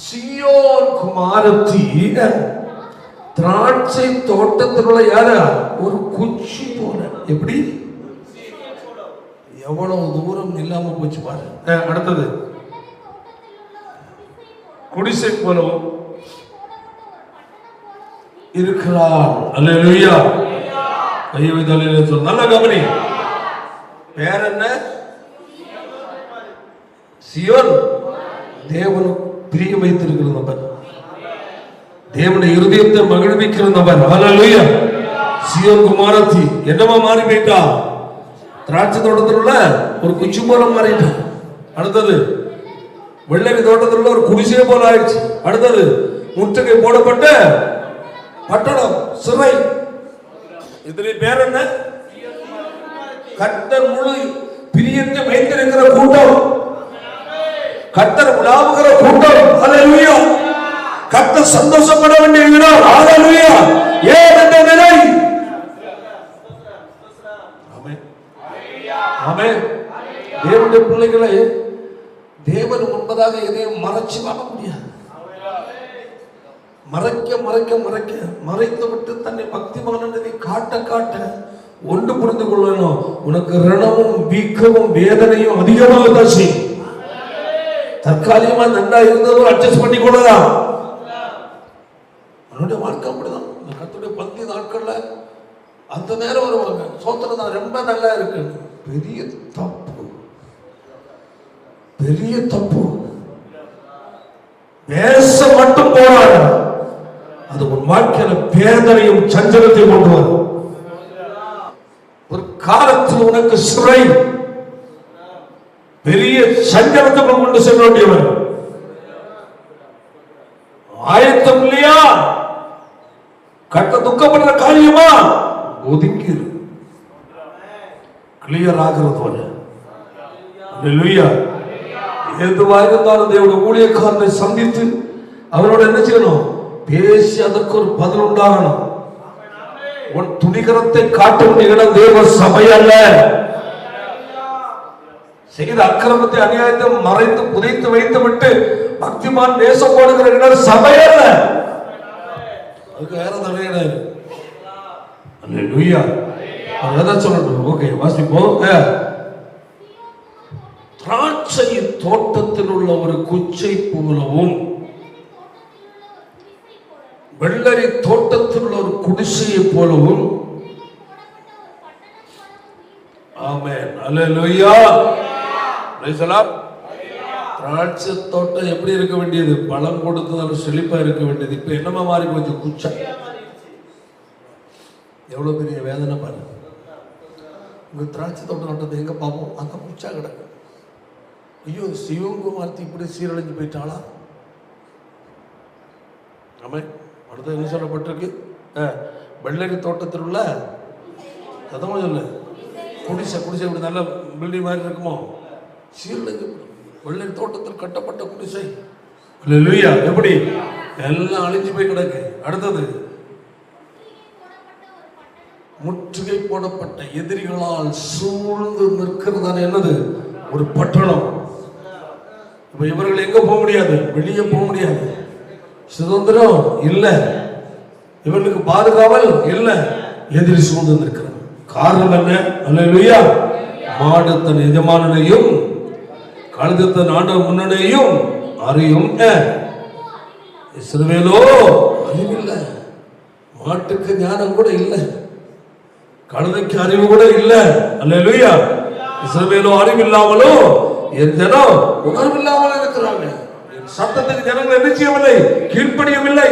Speaker 1: சீயோன் குமாரத்தி திராட்சை தோட்டத்தில் உள்ள யாரா ஒரு குச்சி போல. எப்படி? எவ்வளவு தூரம் இல்லாம போச்சு பாரு. அடுத்தது, குடிசை போலவும் இருக்கிறார். அல்லேலூயா. கையெழுத்தாளர் சொல்ல நல்ல கவனி. பேர் என்ன? சியோன். தேவன் பிரிய வைத்திருக்கிற நபர், தேவனுடைய இருதயத்தை மகிழ்விக்கிற நபர். அல்லேலூயா. சியோன் குமாரத்தி என்னமா மாறி போயிட்டா? திராட்சை தோட்டத்தில் உள்ள ஒரு குச்சி போல மாறிட்டா. அடுத்தது, வெள்ளரி தோட்டத்தில் உள்ள ஒரு குடிசை போல ஆயிடுச்சு. அடுத்தது, முற்றுகை போடப்பட்ட பட்டணம், சிறை. இதுல பேர் என்ன? கர்த்தர் முழு பிரியத்தை வைத்திருக்கிற கூட்டம், கர்த்தர் உலாவுகிற கூட்டம். அல்லேலூயா. கர்த்தர் சந்தோஷப்பட வேண்டிய இடம். அல்லேலூயா. ஏன் இந்த நிலை? ஆமென் ஆமென். தேவனுடைய பிள்ளைகளை தேவன் முன்பதாக எதையும் மறைச்சு வாழ முடியாது. மறைக்க மறைக்க மறைக்க மறைத்து விட்டு தன்னை பக்திமானதை காட்ட காட்ட ஒன்று புரிந்து கொள்ளணும். உனக்கு ரணமும் வீக்கமும் வேதனையும் அதிகமாக தான் செய்யும். தற்காலிகமா நன்றா இருந்ததும் அட்ஜஸ்ட் பண்ணி கொள்ளலாம். அவனுடைய வாழ்க்கை அப்படிதான். கர்த்தருடைய பந்தி நாட்கள்ல அந்த நேரம் வருவாங்க. சோத்திரம் தான் ரொம்ப நல்லா இருக்கு. பெரிய தப்பு, பெரிய தப்பு. பேச மட்டும் போறாங்க, அது உன் வாழ்க்கையில வேதனையும் சஞ்சலத்தையும் கொண்டு வரும். ஒரு காலத்தில் உனக்கு சிறை, பெரிய சஞ்சலத்தை கொண்டு செல்ல வேண்டியவன். ஆயத்தம் இல்லையா? கட்ட துக்கப்படுற காரியமா? ஒதுக்கி கிளியர் ஆகிறது போல. அல்லேலூயா. எதுவா இருந்தாலும் தேவனுடைய ஊழியக்காரனை சந்தித்து அவரோட என்ன செய்யணும்? பேசி அதற்கு ஒரு பதில் உண்டாகணும். உன் துணிகரத்தை காட்டும் இடம் தேவ சபை அல்ல. செய்த அக்கிரமத்தை அநியாயத்தை மறைத்து புதைத்து வைத்து விட்டு பக்திமான் நேசம் போடுகிற இடம் சபை அல்ல. அதுக்கு வேற நிறைய இடம். அல்லேலூயா. அதான் சொல்லணும். ஓகே, வாசிப்போம். திராட்சையின் தோட்டத்தில் உள்ள ஒரு குச்சை போலவும் வெள்ளரி தோட்டத்தில் உள்ள ஒரு குடிசையை போலவும். ஆமென். அல்லேலூயா. Praise the lord. திராட்சை தோட்டம் எப்படி இருக்க வேண்டியது? பழம் கொடுத்து செழிப்பா இருக்க வேண்டியது. இப்ப என்னமா மாறி போச்சு? குச்சை. எவ்வளவு பெரிய வேதனை பாருங்க. உங்க திராட்சை தோட்டம் நட்டது எங்க பார்ப்போம்? அங்க குச்சா கிடக்கு. ஐயோ சிவகுமார்த்தி இப்படி சீரழிஞ்சு போயிட்டாளா? ஆமாம். அடுத்து என்ன சொல்லப்பட்டிருக்கு? வெள்ளரி தோட்டத்தில் உள்ள சத்தமாக சொல்லு குடிசை இப்படி நல்ல பில்டிங் மாதிரி இருக்குமோ, சீரழிஞ்சு வெள்ளரி தோட்டத்தில் கட்டப்பட்ட குடிசை எப்படி எல்லாம் அழிஞ்சு போய் கிடக்கு. அடுத்தது முற்றுகை போடப்பட்ட எதிரிகளால் சூழ்ந்து நிற்கிறதான என்னது ஒரு பட்டணம். இப்ப இவர்கள் எங்க போக முடியாது, வெளியே போக முடியாது, சுதந்திரம் இல்லை, இவர்களுக்கு பாதுகாவல் இல்லை, எதிரி சூழ்ந்து நிற்கிறார். காரணம் என்ன? அல்லேலூயா. மாடு தன் எஜமானனையும் கழுதை தன் ஆண்டவர் முன்னணையும் அறியும். இஸ்ரவேலோ அறிவில்லை. மாட்டுக்கு ஞானம் கூட இல்லை, கழுதைக்கு அறிவு கூட இல்லை. அல்லேலூயா. இஸ்ரவேலோ அறிவில்லாமலோ என் ஜனம் உணர்வில்லாமல் இருக்கிறாங்க. சத்தத்துக்கு ஜனங்கள் என்ன செய்யவில்லை, கீழ்ப்படியவில்லை.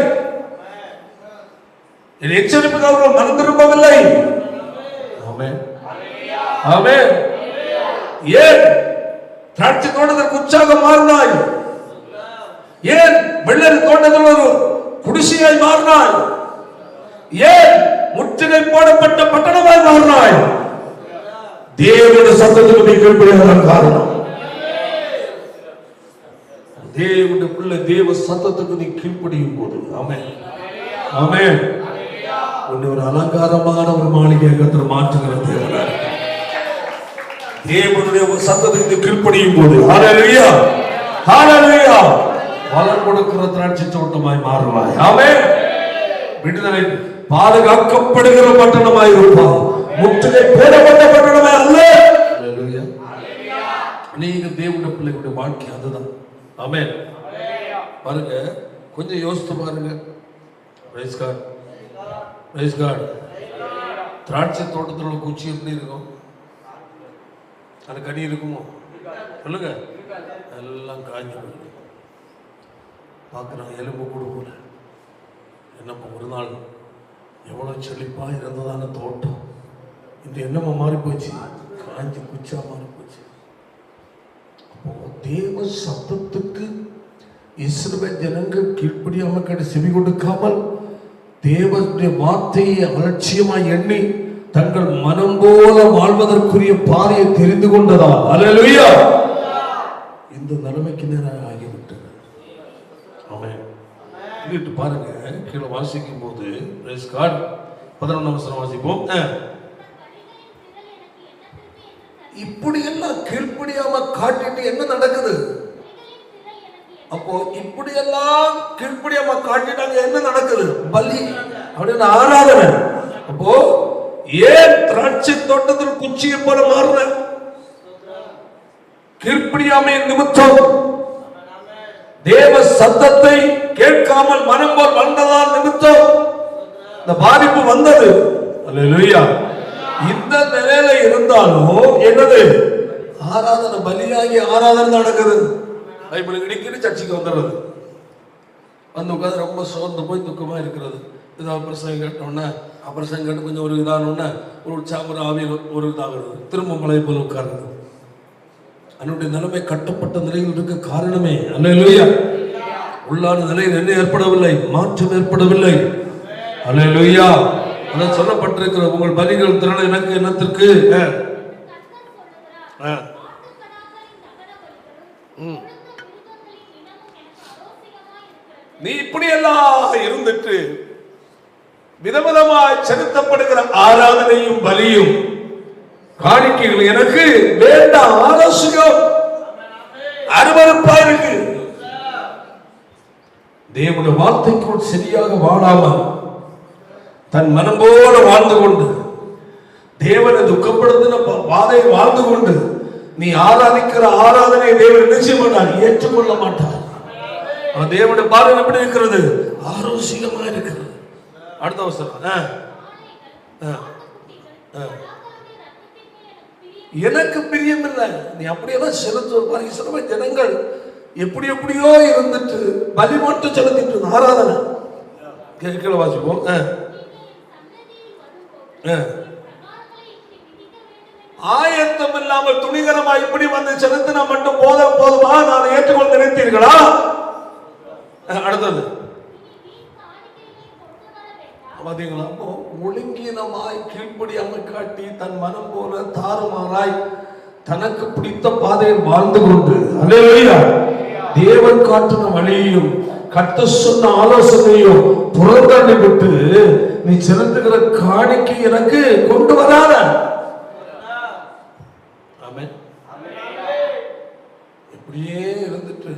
Speaker 1: என் எச்சரிப்புக்கு அவர்கள் மனம் திரும்பவில்லை. ஆமென், ஆமென். ஏன் திராட்சை தோட்டத்திற்கு உற்சாகம் மாறினாய்? ஏன் வெள்ளரி தோட்டத்தில் ஒரு குடிசையாய் மாறினாய்? ஏன் முற்றுகை போடப்பட்ட பட்டணமாய் மாறினாய்? தேவனுடைய சத்தத்துக்கு நீ கீழ்ப்படியாத காரணம். தேவனுடைய பிள்ளை தேவ சத்தத்துக்கு நீ கீழ்ப்படியும் போது, ஆமென், ஆமென், ஒரு அலங்காரமான ஒரு மாளிகை கர்த்தர் மாற்றுகிற தேவனார். தேவனுடைய சத்தத்துக்கு கீழ்ப்படியும் போது ஹல்லேலூயா, ஹல்லேலூயா, பலன் கொடுக்கிற திராட்சை தோட்டமாய் மாறுவாய். ஆமென். விடுதலை பாதுகாக்கப்படுகிற பட்டணமாய் இருப்பாய், முற்றுகை போடப்பட்ட பட்டணமாய் அல்ல. ஹல்லேலூயா. நீங்க தேவனுடைய பிள்ளைகளுடைய வாழ்க்கை அதுதான். ஆமென். பாருங்க, கொஞ்சம் யோசித்து பாருங்க. Praise God, praise God. திராட்சை தோட்டத்தில் உள்ள குச்சி எப்படி இருக்கும்? அது கனி இருக்குமோ? சொல்லுங்க. எல்லாம் காஞ்சி போயிருக்கு. பார்க்குறாங்க எலும்பு கூட போல. என்னப்பா ஒரு நாள் எவ்வளோ செழிப்பா இருந்ததான தோட்டம் இந்த என்னமா மாறி போச்சு, காஞ்சி குச்சா மாறி போச்சு. அப்போ தேவ சத்தத்துக்கு இஸ்ரவேல் ஜனங்கள் கீழ்ப்படியாம செவி கொடுக்காமல் தேவனுடைய வார்த்தையை அலட்சியமாய் எண்ணி தங்கள் மனம் போல வாழ்வதற்குரிய பாதையை தெரிந்து கொண்டதால் அல்லேலூயா இந்த நிலைமைக்கு நேரம் ஆகிவிட்டது. ஆமென். இது பாருங்க, கீழே வாசிக்கும் போது 11ஆம் வசனம் வாசிப்போம். இப்படி எல்லாம் கீழ்ப்படியாம காட்டிட்டு என்ன நடக்குது? அப்போ இப்படி எல்லாம் கீழ்ப்படியாம காட்டிட்டாங்க, என்ன நடக்குது? பலி அப்படின்னு ஆராதனை. அப்போ ஏன் திராட்சை தோட்டத்தில் குச்சியை போல மாறுற? கீழ்ப்படியாமை நிமித்தம், தேவ சத்தத்தை கேட்காமல் மனம் போல் வந்ததால் நிமித்தம் இந்த பாதிப்பு வந்தது. அல்லேலூயா. இந்த நிலையில இருந்தாலும் என்னது? ஆராதனை, பலியாகி ஆராதனை நடக்குது. பைபிள் இடிக்கடி சர்ச்சைக்கு வந்துடுறது, வந்து உட்காந்து ரொம்ப சோர்ந்து போய் துக்கமா இருக்கிறது. ஏதாவது பிரசங்கம் கேட்டோன்னா பிரசங்கம் கேட்டு கொஞ்சம் ஒரு இதானோன்னா ஒரு உற்சாகம் ஆவியில் ஒரு இதாகிறது, திரும்ப மலை போல உட்காருது. அதனுடைய நிலைமை கட்டப்பட்ட நிலையில் இருக்க காரணமே அல்லேலூயா. உள்ளான நிலையில் என்ன ஏற்படவில்லை, மாற்றம் ஏற்படவில்லை. அல்லேலூயா. அதான் சொல்லப்பட்டிருக்கிற உங்கள் பலிகள் திறன் எனக்கு என்னத்திற்கு? நீ இப்படி எல்லாம் இருந்துட்டு விதவிதமாய் செலுத்தப்படுகிற ஆராதனையும் பலியும் காணிக்கைகள் எனக்கு வேண்டாம், ஆலோசகம் அருவருப்பா இருக்கு. தேவனுடைய வார்த்தைக்குள் சரியாக வாழாமல் தன் மனம் போல வாழ்ந்து கொண்டு தேவனை துக்கப்படுத்தின வாதையை வாழ்ந்து கொண்டு நீ ஆராதிக்கிற ஆராதனை தேவன் நிச்சயம் மாட்டார், ஏற்றுக்கொள்ள மாட்டார். தேவனுடைய பார்வை எப்படி இருக்கிறது? ஆரோசியமா இருக்கிறது. அடுத்த அவசரம், எனக்கு பிரியம் இல்லை. நீ அப்படியெல்லாம் செலுத்துவார். சில ஜனங்கள் எப்படி எப்படியோ இருந்துட்டு பலி மட்டும் செலுத்திட்டு ஆராதனை. கீழே வாசிப்போம். ஆயத்தம் இல்லாமல் துணிகரமா இப்படி வந்து செலுத்தினா மட்டும் போதுமா? நான் ஏற்றுக்கொண்டு நினைத்தீர்களா? அடுத்தது பாத்தீங்களா? ஒழுங்கீனமாய் கீழ்ப்படியாம காட்டி தன் மனம் போல தாறுமாறாய் தனக்கு பிடித்த பாதையில் வாழ்ந்து கொண்டு அல்லேலூயா தேவன் காட்டின வழியையும் கர்த்தர் சொன்ன ஆலோசனையும் புறந்தள்ளி விட்டு நீ செலுத்துகிற காணிக்கை எனக்கு கொண்டு வராத. ஆமென். இப்படியே இருந்துட்டு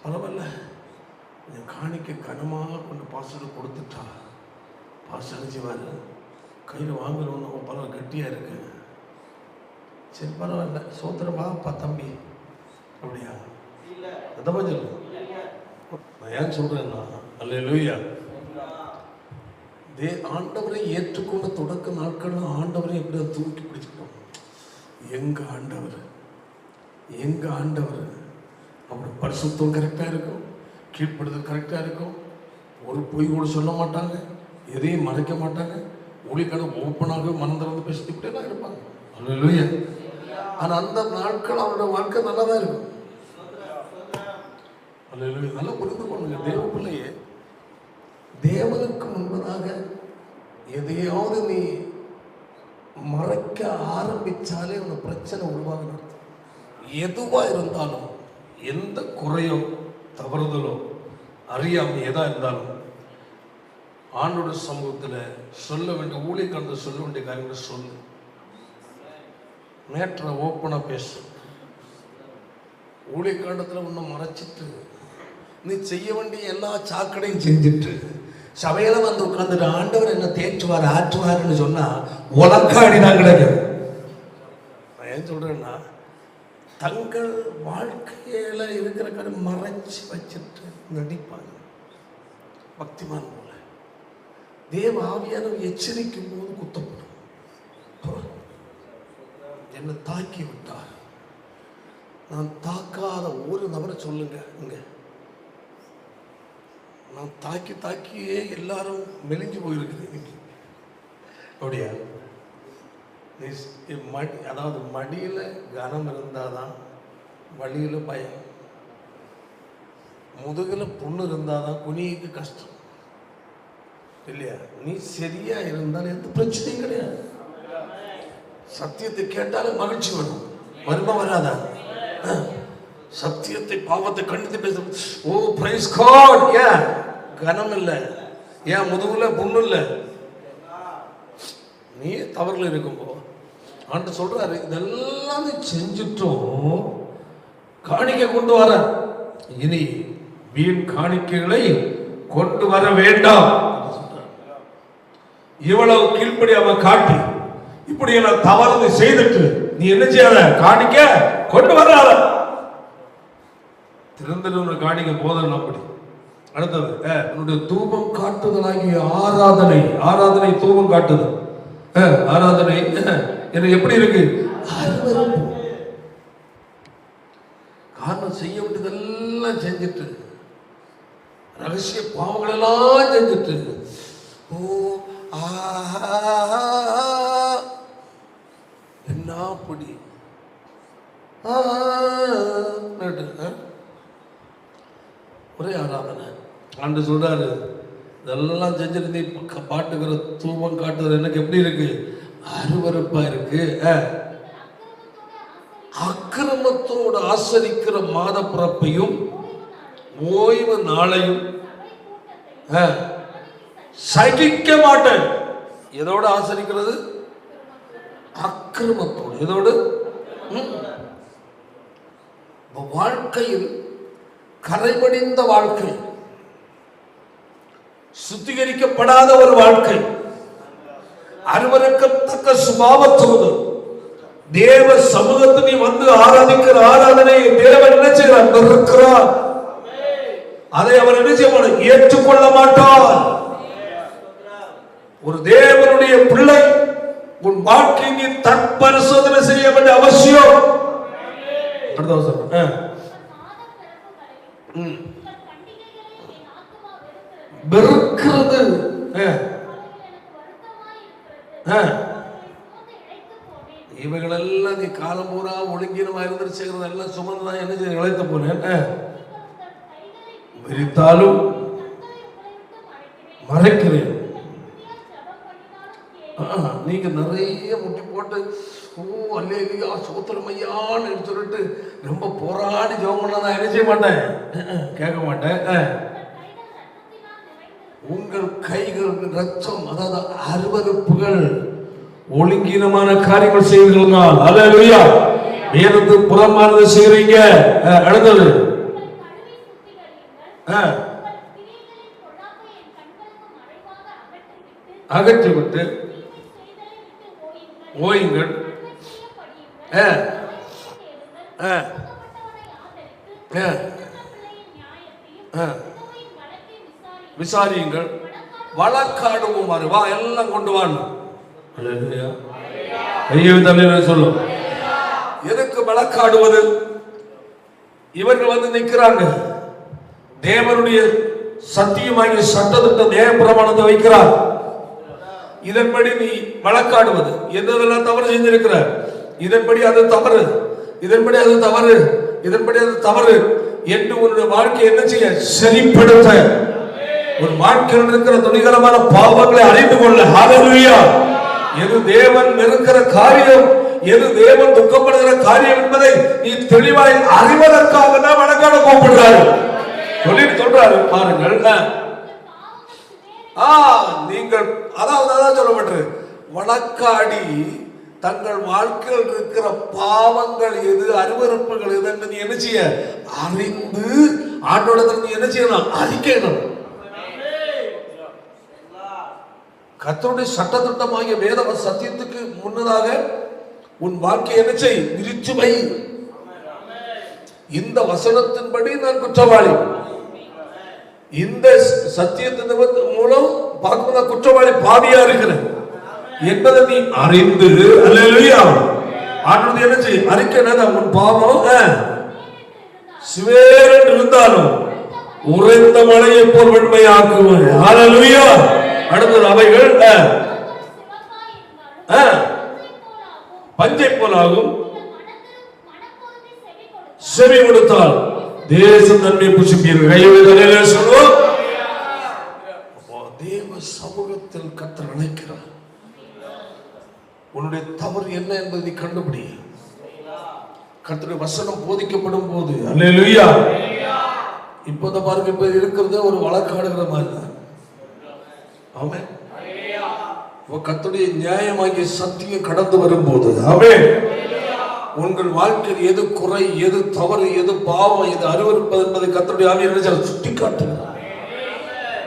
Speaker 1: பரவாயில்ல என் காணிக்கை கனமாக கொண்டு பாஸ்டர் கொடுத்துட்டா, பாஸ்டர் செய்வாரு கையில் வாங்குறவங்க பரவாயில்ல கட்டியா இருக்கு, சரி பரவாயில்ல சோத்திரமாப்பா தம்பி, அப்படியா? அதப்பா சொல்லு. நான் ஏன் சொல்றேன்னா அல்லேலூயா ஆண்டவரை ஏற்றுக்கொண்ட தொடக்க நாட்கள் ஆண்டவரை எப்படி தூக்கி பிடிச்சிட்டோம். எங்க ஆண்டவர் அப்படி பரிசுத்தம் கரெக்டா இருக்கும், கீழ்ப்படுதல் கரெக்டா இருக்கும், ஒரு பொய் கூட சொல்ல மாட்டாங்க, எதையும் மறைக்க மாட்டாங்க, ஊழியக்கான ஓப்பனாக மனம் திறந்து பேசிட்டு இப்படியெல்லாம் இருப்பாங்க. அல்லேலூயா. ஆனா அந்த நாட்கள் அவரோட வாழ்க்கை நல்லா தான் இருக்கும். அல்லேலூயா. நல்லா புரிந்து கொள்ளுங்க தேவ பிள்ளையே, தேவனுக்கு முன்பதாக எதையாவது நீ மறைக்க ஆரம்பிச்சாலே உனக்கு பிரச்சனை உருவாக. எதுவா இருந்தாலும் எந்த குறையோ தவறுதலோ அறியாம எதா இருந்தாலும் ஆண்டோட சமூகத்தில் சொல்ல வேண்டிய ஊழியக்காரர்கள் சொல்ல வேண்டிய காரியங்களை சொல்லு. நேற்ற ஓப்பனா பேசு. ஊழியக்காண்டத்தில் ஒன்றும் மறைச்சிட்டு நீ செய்ய வேண்டிய எல்லா சாக்கடையும் செஞ்சுட்டு சபையில வந்து உட்கார்ந்துட்டு ஆண்டவர் என்ன தேற்றுவார் ஆற்றுவார்னு சொன்னா உலக்காடி தான் கிடைக்கும். நான் ஏன் சொல்றேன்னா தங்கள் வாழ்க்கையில இருக்கிற காரியம் மறைச்சு வச்சுட்டு நடிப்பாங்க பக்திமான் போல. தேவ ஆவியானவர் எச்சரிக்கும் போது குத்தப்படும். என்னை தாக்கி விட்டார், நான் தாக்காத ஒரு நபரை சொல்லுங்க இங்க. நான் தாக்கியே எல்லாரும் மெலிஞ்சு போயிருக்குது. அப்படியா? அதாவது மடியில கனம் இருந்தாதான் வழியில பயம், முதுகுல புண்ணு இருந்தாதான் குனிக்கு கஷ்டம் இல்லையா? நீ சரியா இருந்தாலும் எந்த பிரச்சனையும் கிடையாது. சத்தியத்தை கேட்டாலும் மகிழ்ச்சி வரும், வருமா வராதா? சத்தியத்தை பாவத்தை கண்டித்து பேச, ஓ பிரைஸ் காட். ஏன் கனம் இல்லை, ஏன் முதுகுல புண்ணு இல்லை, நீ தவறுல இருக்கும்போ ஆண்டு சொல்றாரு இதெல்லாம் செஞ்சுட்டோம், காணிக்கை கொண்டு வர, இனி வீண் காணிக்கைகளை கொண்டு வர வேண்டாம். இவ்வளவு கீழ்ப்படி அவன் காட்டி இப்படி எல்லாம் தவறு செய்துட்டு நீ என்ன செய்யாத, காணிக்க கொண்டு வராத. திறந்திருந்த காணிக்க போதல் அப்படி. அடுத்தது உன்னுடைய தூபம் காட்டுதலாகிய ஆராதனை தூபம் காட்டுதல். ஆராதனை எனக்கு எப்படி இருக்கு? காரணம் செய்ய வேண்டியதெல்லாம் செஞ்சுட்டு ரகசிய பாவங்கள் எல்லாம் செஞ்சுட்டு என்ன அப்படி ஒரே ஆராதனை. ஆண்டு சொல்றாரு இதெல்லாம் செஞ்சுட்டு நீ பாட்டுக்கிற தூபம் காட்டுறது எனக்கு எப்படி இருக்கு? அருவருப்பா இருக்கு. அக்கிரமத்தோடு ஆசரிக்கிற மாத பிறப்பையும் ஓய்வு நாளையும் சகிக்க மாட்டேன். எதோடு ஆசரிக்கிறது? அக்கிரமத்தோடு. எதோடு? வாழ்க்கையில் கரைபடிந்த வாழ்க்கை, சுத்திகரிக்கப்படாத ஒரு வாழ்க்கை, அருவருக்கத்தக்க சுபாவத்தோடு தேவ சமூகத்தை வந்து ஆராதிக்கிற ஆராதனை தேவன் என்ன செய்கிறார்? வெறுக்கிறார். அதை அவர் என்ன செய்ய ஏற்றுக்கொள்ள மாட்டார். ஒரு தேவனுடைய பிள்ளை உன் வாழ்க்கை நீ தற்பரிசோதனை செய்ய வேண்டிய அவசியம். வெறுக்கிறது. இவைகளெல்லாம் நீ காலம் பூரா ஒழுங்கினமா இருந்துட்டு செய்யறதெல்லாம் சுமந்து தான் என்ன செய்ய இழைத்து போனேன். விரித்தாலும் மறைக்கிறேன். நீங்க நிறைய முட்டி போட்டு அல்லேலூயா சோத்திரம் ஐயான்னு சொல்லிட்டு ரொம்ப போராடி ஜெபம் பண்ணாதான் என்ன செய்ய மாட்டேன், கேட்க மாட்டேன். உங்கள் கைகள் ரத்தம், அதாவது அருவருப்புகள், ஒழுங்கீனமான காரியங்கள் செய்வீர்கள். அல்லேலூயா. வேதத்துக்கு புறம்பானது செய்றீங்க. அடுத்தது அகற்றிவிட்டு ஓயுங்கள். விசாரியுங்கள். வழக்காடுவோம். வா எல்லாம் கொண்டு வாங்க. சொல்லும். எதுக்கு வழக்காடுவது? இவர்கள் வந்து நிற்கிறாங்க. தேவனுடைய சத்தியமாகிய சட்டத்திட்ட தேவ பிரமாணத்தை வைக்கிறார். இதன்படி நீ வழக்காடுவது, எதெல்லாம் தவறு செஞ்சிருக்கிற, இதன்படி அது தவறு, இதன்படி அது தவறு, இதன்படி அது தவறு என்று உன்னுடைய வாழ்க்கையை என்ன செய்ய சரிப்படுத்த, ஒரு வாழ்க்கையில் இருக்கிற துணிகரமான பாவங்களை அறிந்து கொள்ள. ஹல்லேலூயா. எது தேவன் வெறுக்கிற காரியம், எது தேவன் துக்கப்படுகிற காரியம் என்பதை நீ தெளிவாய் அறிவதற்காக தான் வழக்காட கூப்பிடுறாரு. சொல்றாரு பாருங்கள். நீங்கள் அதான் சொல்லப்பட்டு வழக்காடி தங்கள் வாழ்க்கையில் இருக்கிற பாவங்கள் எது, அருவருப்புகள் எது என்று நீ என்ன செய்ய அறிந்து ஆண்டோட நீ என்ன செய்யணும், அறிக்கணும். கர்த்தருடைய சட்டத்திட்டமாகிய வேத சத்தியத்துக்கு முன்னதாக உன் வாழ்க்கையை என்ன செய், விரிச்சு வை. இந்த வசனத்தின்படி நான் குற்றவாளி, இந்த சத்தியத்தின் மூலம் பார்க்கும்போது குற்றவாளி பாவியா இருக்கிறேன் என்பதை நீ அறிந்து, அல்லேலூயா, ஆண்டவரே என்ன செய், அறிக்கைனா உன் பாவம் சிவேரென்று இருந்தாலும் உறைந்த மழையை போல் வெண்மையாக்குவார். அல்லேலூயா. அடுத்தது அவைகள் பஞ்சை போலாகும். செவி கொடுத்தால் தேசம் நன்மை புசிப்பீர்கள். கையை சொல்லுவோம். தேவ சமூகத்தில் கர்த்தர் அழைக்கிறார். உன்னுடைய தவறு என்ன என்பதை நீ கண்டுபிடி. கர்த்தருடைய வசனம் போதிக்கப்படும் போது, அல்லேலூயா. இப்போத பாருங்க, இப்ப இருக்கிறது ஒரு வழக்காடுகிற மாதிரி தான். ஆமென். கர்த்தருடைய நியாயமாகிய சத்தியம் கடந்து வரும்போது, ஆமென், உங்கள் வாழ்க்கையில் எது குறை, எது தவறு, எது பாவம், எது அருவருப்பது என்பதை கர்த்தருடைய ஆவியானவர் சுட்டி காட்டுகிறார்.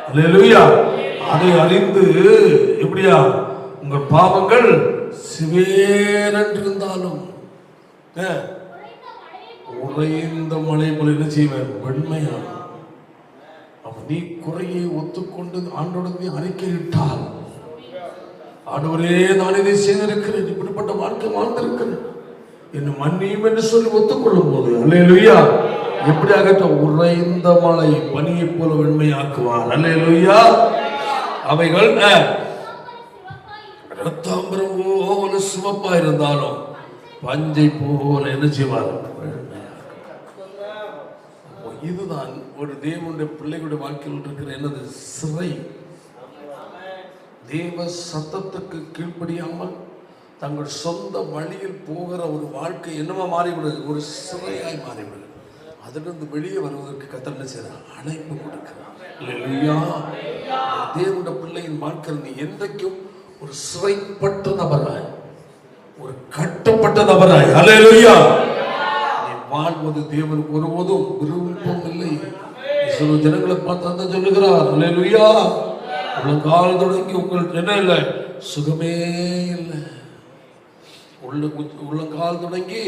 Speaker 1: அல்லேலூயா. அதை அறிந்து எப்படியா உங்கள் பாவங்கள் சிவேரென்றிருந்தாலும் உறைந்த மழை போல என்ன செய்வேன், வெண்மையான. நீ குறையை ஒத்துக்கொண்டு ஆண்டோட நீ அறிக்கையிட்டால், ஆண்டவரே நான் இதை செய்திருக்கிறேன், இப்படிப்பட்ட வாழ்க்கை வாழ்ந்திருக்கிறேன், என்ன மன்னியும் என்று சொல்லி ஒத்துக்கொள்ளும் போது, அல்லேலூயா, எப்படி ஆகட்ட உறைந்த மழை பனியை போல வெண்மையாக்குவார். அல்லேலூயா. அவைகள் ரத்தாம்பரம் போல சிவப்பா இருந்தாலும் பஞ்சை போல என்ன செய்வார். இதுதான் ஒரு தேவனுடைய பிள்ளைகளுடைய வாழ்க்கையில் இருக்கிற என்னது சிறை. தேவ சத்தத்துக்கு கீழ்ப்படியாமல் தங்கள் சொந்த வழியில் போகிற ஒரு வாழ்க்கை என்னவா மாறிவிடுது, ஒரு சிறையாய் மாறிவிடுது. அதிலிருந்து வெளியே வருவதற்கு கர்த்தர் என்ன செய்றார், அழைப்பு கொடுக்கிறார். அல்லேலூயா. தேவனுடைய பிள்ளையின் வாழ்க்கையில் நீ என்றைக்கும் ஒரு சிறைப்பட்ட நபராய், ஒரு கட்டப்பட்ட நபராய், அல்லேலூயா, நீ வாழ்வது தேவனுக்கு ஒருபோதும் விருப்பம் இல்லை. சில ஜனங்களை பார்த்து அந்த சொல்லுகிறார், அல்லேலூயா, உள்ளங்கால் தொடங்கி உங்கள் என்ன இல்லை, சுகமே இல்லை. உள்ளங்கால் தொடங்கி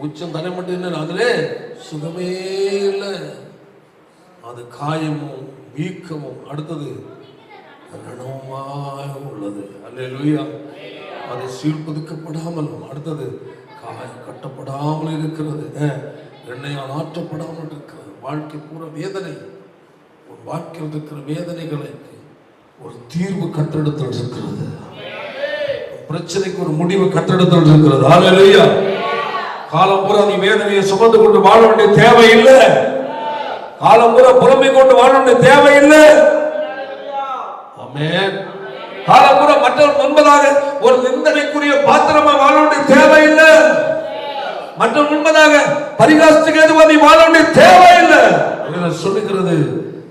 Speaker 1: உச்சம் தலை மட்டும் என்ன, அதிலே சுகமே இல்லை. அது காயமும் வீக்கமும், அடுத்தது ரணமாய் உள்ளது. அல்லேலூயா. அதை சீர்பதுக்கப்படாமல், அடுத்தது காயம் கட்டப்படாமல் இருக்கிறது, எண்ணெயால் ஆற்றப்படாமல் இருக்கிறது. வாழ்க்கை பூரா வேதனை. ஒரு வாழ்க்கையில் இருக்கிற வேதனைகளுக்கு ஒரு தீர்வு கட்டெடுத்து இருக்கிறது. பிரச்சனைக்கு ஒரு முடிவு கட்டடத்தில் இருக்கிறது. ஹல்லேலூயா. காலம் பூரா நீ வேதனையை சுமந்து கொண்டு வாழ வேண்டிய தேவை இல்லை. காலம் பூரா புலம்பிக் கொண்டு வாழ வேண்டிய தேவை இல்லை. ஆமென். காலம் பூரா மற்றவர் முன்பதாக ஒரு நிந்தனைக்குரிய பாத்திரமா வாழ வேண்டிய தேவை இல்லை. மற்றவர் முன்பதாக பரிகாசத்துக்கு எதுவாக நீ வாழ வேண்டிய தேவை இல்லை. சொல்லுகிறது,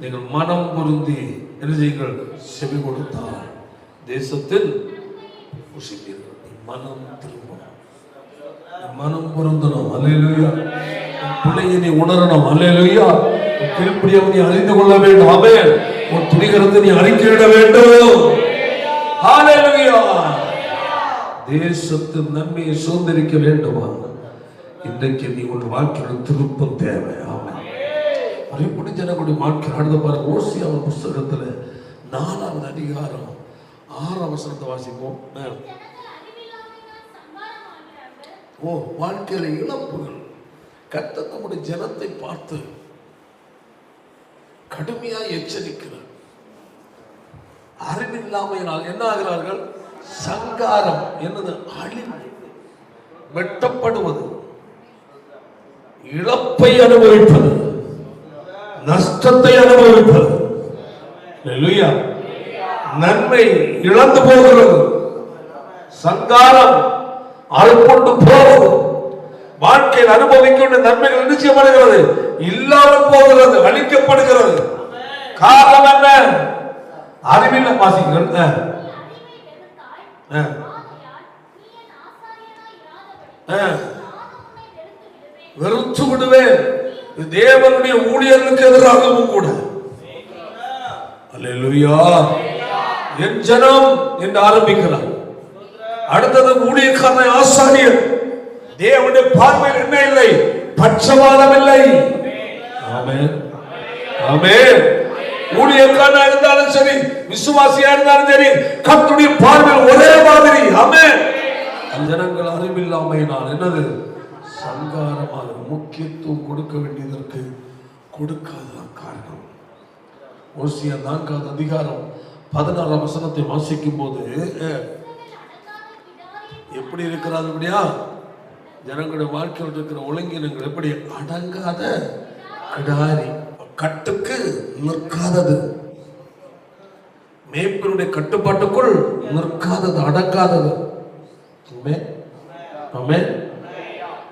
Speaker 1: நீங்கள் மனம் பொருந்தி என்ன செய்யுங்கள், செவி கொடுத்தால் தேசத்தில் புசிப்பீர்கள். மனம் திரும்பணும், மனம் பொருந்தணும். அல்லேலூயா. பிள்ளையை நீ உணரணும். அல்லேலூயா. கீழ்ப்படியை நீ அறிந்து கொள்ள வேண்டும். ஆமென். உன் துணிகரத்தை நீ அறிக்கையிட வேண்டும். அல்லேலூயா. தேசத்தின் நன்மையை சுதந்திரிக்க வேண்டுமா? இன்றைக்கு நீ உன் வாழ்க்கையில் திருப்பம் தேவை. ஆமென். அறிவுடி ஜனங்களுடைய வாழ்க்கை நடந்து பாருங்க. ஓசியாவின் புஸ்தகத்துல 4வது அதிகாரம் 6ஆம் வசனத்தை வாசிப்போம். வாழ்க்கையில இழப்புகள். கர்த்தர் நம்முடைய ஜனத்தை பார்த்து கடுமையாக எச்சரிக்கிறார். அறிவில்லாமையினால் என்ன ஆகிறார்கள்? சங்காரம் என்னது? அழிவு, வெட்டப்படுவது, இழப்பை அனுபவிப்பது, நஷ்டத்தை அனுபவிப்பது. அல்லேலூயா. நன்மை இழந்து போகிறது, சங்காரம் அறுப்புண்டு போவது, வாழ்க்கையில் அனுபவிக்க வேண்டிய நன்மைகள் நிச்சயப்படுகிறது, இல்லாமல் போகிறது, அழிக்கப்படுகிறது. காரணம் என்ன? அறிவில்லை. வாசிங்கள். வெறுத்து விடுவேன். தேவனுடைய ஊழியர்களுக்கு எதிராகவும் கூட. அல்லேலூயா. என் ஜனம் என்று ஆரம்பிக்கிறார். அடுத்தது ஊழியக்காரனை ஆசாரியர். தேவனுடைய பார்வையில் என்ன இல்லை? பட்சபாதம் இல்லை. ஆமென். ஆமென். ஊழியக்காரனா இருந்தாலும் சரி, விசுவாசியா இருந்தாலும் சரி, கர்த்தருடைய பார்வையில் ஒரே மாதிரி. ஆமென். ஜனங்கள் அறிவில்லாமையினால் என்னது? சங்காரமாக முக்கியத்துவம் கொடுக்க வேண்டியதற்கு கொடுக்காத காரணம். ஓசியா 4வது அதிகாரம் 16ஆம் வசனத்தை வாசிக்கும் போது எப்படி இருக்கிறார்? அப்படியா ஜனங்களுடைய வாழ்க்கையில் இருக்கிற ஒழுங்கினங்கள் எப்படி? அடங்காத கிடாரி, கட்டுக்கு நிற்காதது, மேய்ப்பனுடைய கட்டுப்பாட்டுக்குள் நிற்காதது, அடங்காதது. ஆமென். ஆமென்.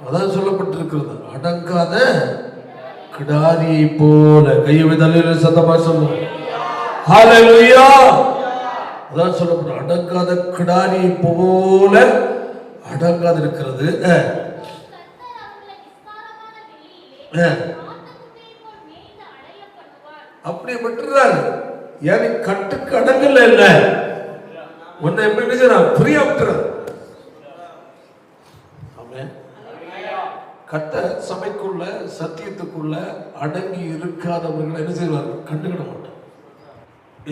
Speaker 1: அதான் சொல்லப்பட்டிருக்கிறது. அடங்காத கிடாரியை போல. கையை விதல்ல சத்தமா சொல்லுங்க. ஹல்லேலூயா. அதான் சொல்லப்பட்ட அடங்காத கிடாரியை போல அடங்காத இருக்கிறது. அப்படி விட்டுறாரு. ஏன் கட்டுக்கு அடங்கல இல்ல, உன்னை எப்படி ஃப்ரீயா விட்டுறாரு. கட்ட சபைக்குள்ள சத்தியத்துக்குள்ள அடங்கி இருக்காதவர்கள் என்ன செய்வார்கள்? கண்டுகிட மாட்டார்.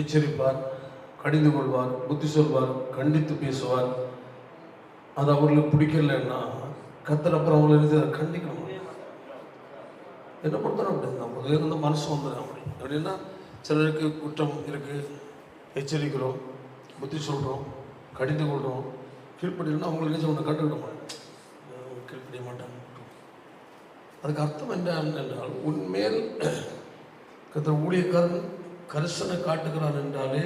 Speaker 1: எச்சரிப்பார், கடிந்து கொள்வார், புத்தி சொல்வார், கண்டித்து பேசுவார். அது அவர்களுக்கு பிடிக்கலன்னா கத்தர் அப்புறம் அவங்களை என்ன செய்வார்? கண்டிக்கணும். என்ன பொறுத்தவரை அப்படி நம்ம இருந்த மனசு வந்துடும். அப்படி அப்படின்னா சிலருக்கு குற்றம் இருக்கு, எச்சரிக்கிறோம், புத்தி சொல்றோம், கடிந்து கொள்றோம். கீழ்ப்படினா அவங்களுக்கு என்ன செய்ய கண்டுக்கிட மாட்டோம், கீழ்ப்படிய மாட்டாங்க. அதுக்கு அர்த்தம் என்ன என்றால், உன்மேல் கர்த்தர் ஊழியக்காரன் கரிசனை காட்டுகிறான் என்றாலே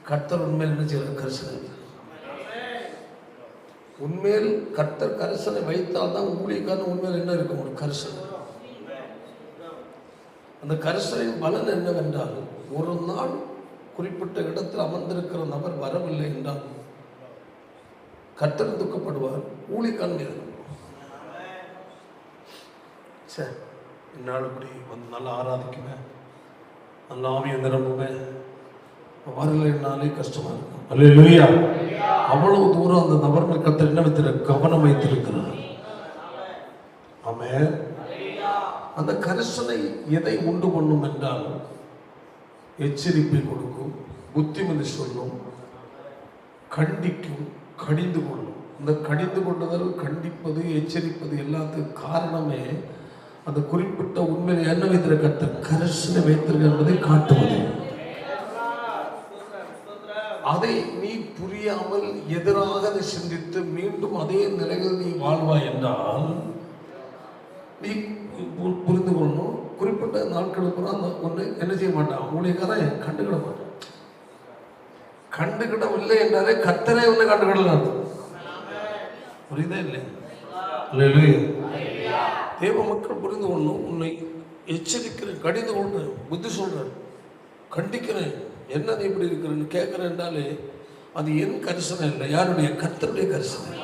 Speaker 1: கர்த்தர் உண்மையில் என்ன செய்யறார்? கரிசனை. உண்மையில் கர்த்தர் கரிசனை வைத்தால் தான் ஊழியக்காரன் உண்மையில் என்ன இருக்க முடியும்? கரிசனை. அந்த கரிசனையின் பலன் என்னவென்றால், ஒரு நாள் குறிப்பிட்ட இடத்தில் அமர்ந்திருக்கிற நபர் வரவில்லை என்றால் கர்த்தர் துக்கப்படுவார், ஊழியக்காரன் மீது. சரி, என்னால் இப்படி வந்து நல்லா ஆராதிக்குவேன், நல்லா ஆவியை நிரம்புவேன், வரலைன்னாலே கஷ்டமா இருக்கும். அல்லேலூயா. அவ்வளவு தூரம் அந்த நபர் மேல் கர்த்தர் என்ன வைத்திருக்கிறார்? கவனம் வைத்திருக்கிறார். ஆமென். அந்த கரிசனை எதை உண்டு பண்ணும் என்றால், எச்சரிப்பை கொடுக்கும், புத்திமதி சொல்லும், கண்டிக்கும், கடிந்து கொள்ளும். இந்த கடிந்து கொள்ளுதல், கண்டிப்பது, எச்சரிப்பது எல்லாத்துக்கும் காரணமே அந்த குறிப்பிட்ட உண்மையை என்ன வைத்திருக்க கர்த்தர் கரிசனை வைத்திருக்க என்பதை காட்டுவது. அதை நீ புரிய புரியாமல் எதிராக அதை சிந்தித்து மீண்டும் அதே நிலையில் நீ வாழ்வாய் என்றால் நீ புரிந்து கொள்ளணும். குறிப்பிட்ட நாட்களுக்கு அந்த ஒன்று என்ன செய்ய மாட்டான், ஊழியக்காரன் கண்டுக்கிட மாட்டான். கண்டுக்கிடவில்லை என்றாலே கர்த்தரே ஒன்று கண்டுக்கிடலாம். புரியுதா இல்லையா? தேவ மக்கள் புரிந்து கொள்ளணும். உன்னை எச்சரிக்கிறேன், கடிந்து கொள்றேன், புத்தி சொல்றேன், கண்டிக்கிறேன், என்ன நீ இப்படி இருக்கிறேன்னு கேட்கிறேன் என்றாலே அது என் கரிசனை இல்லை, யாருடைய? கர்த்தருடைய கரிசனை.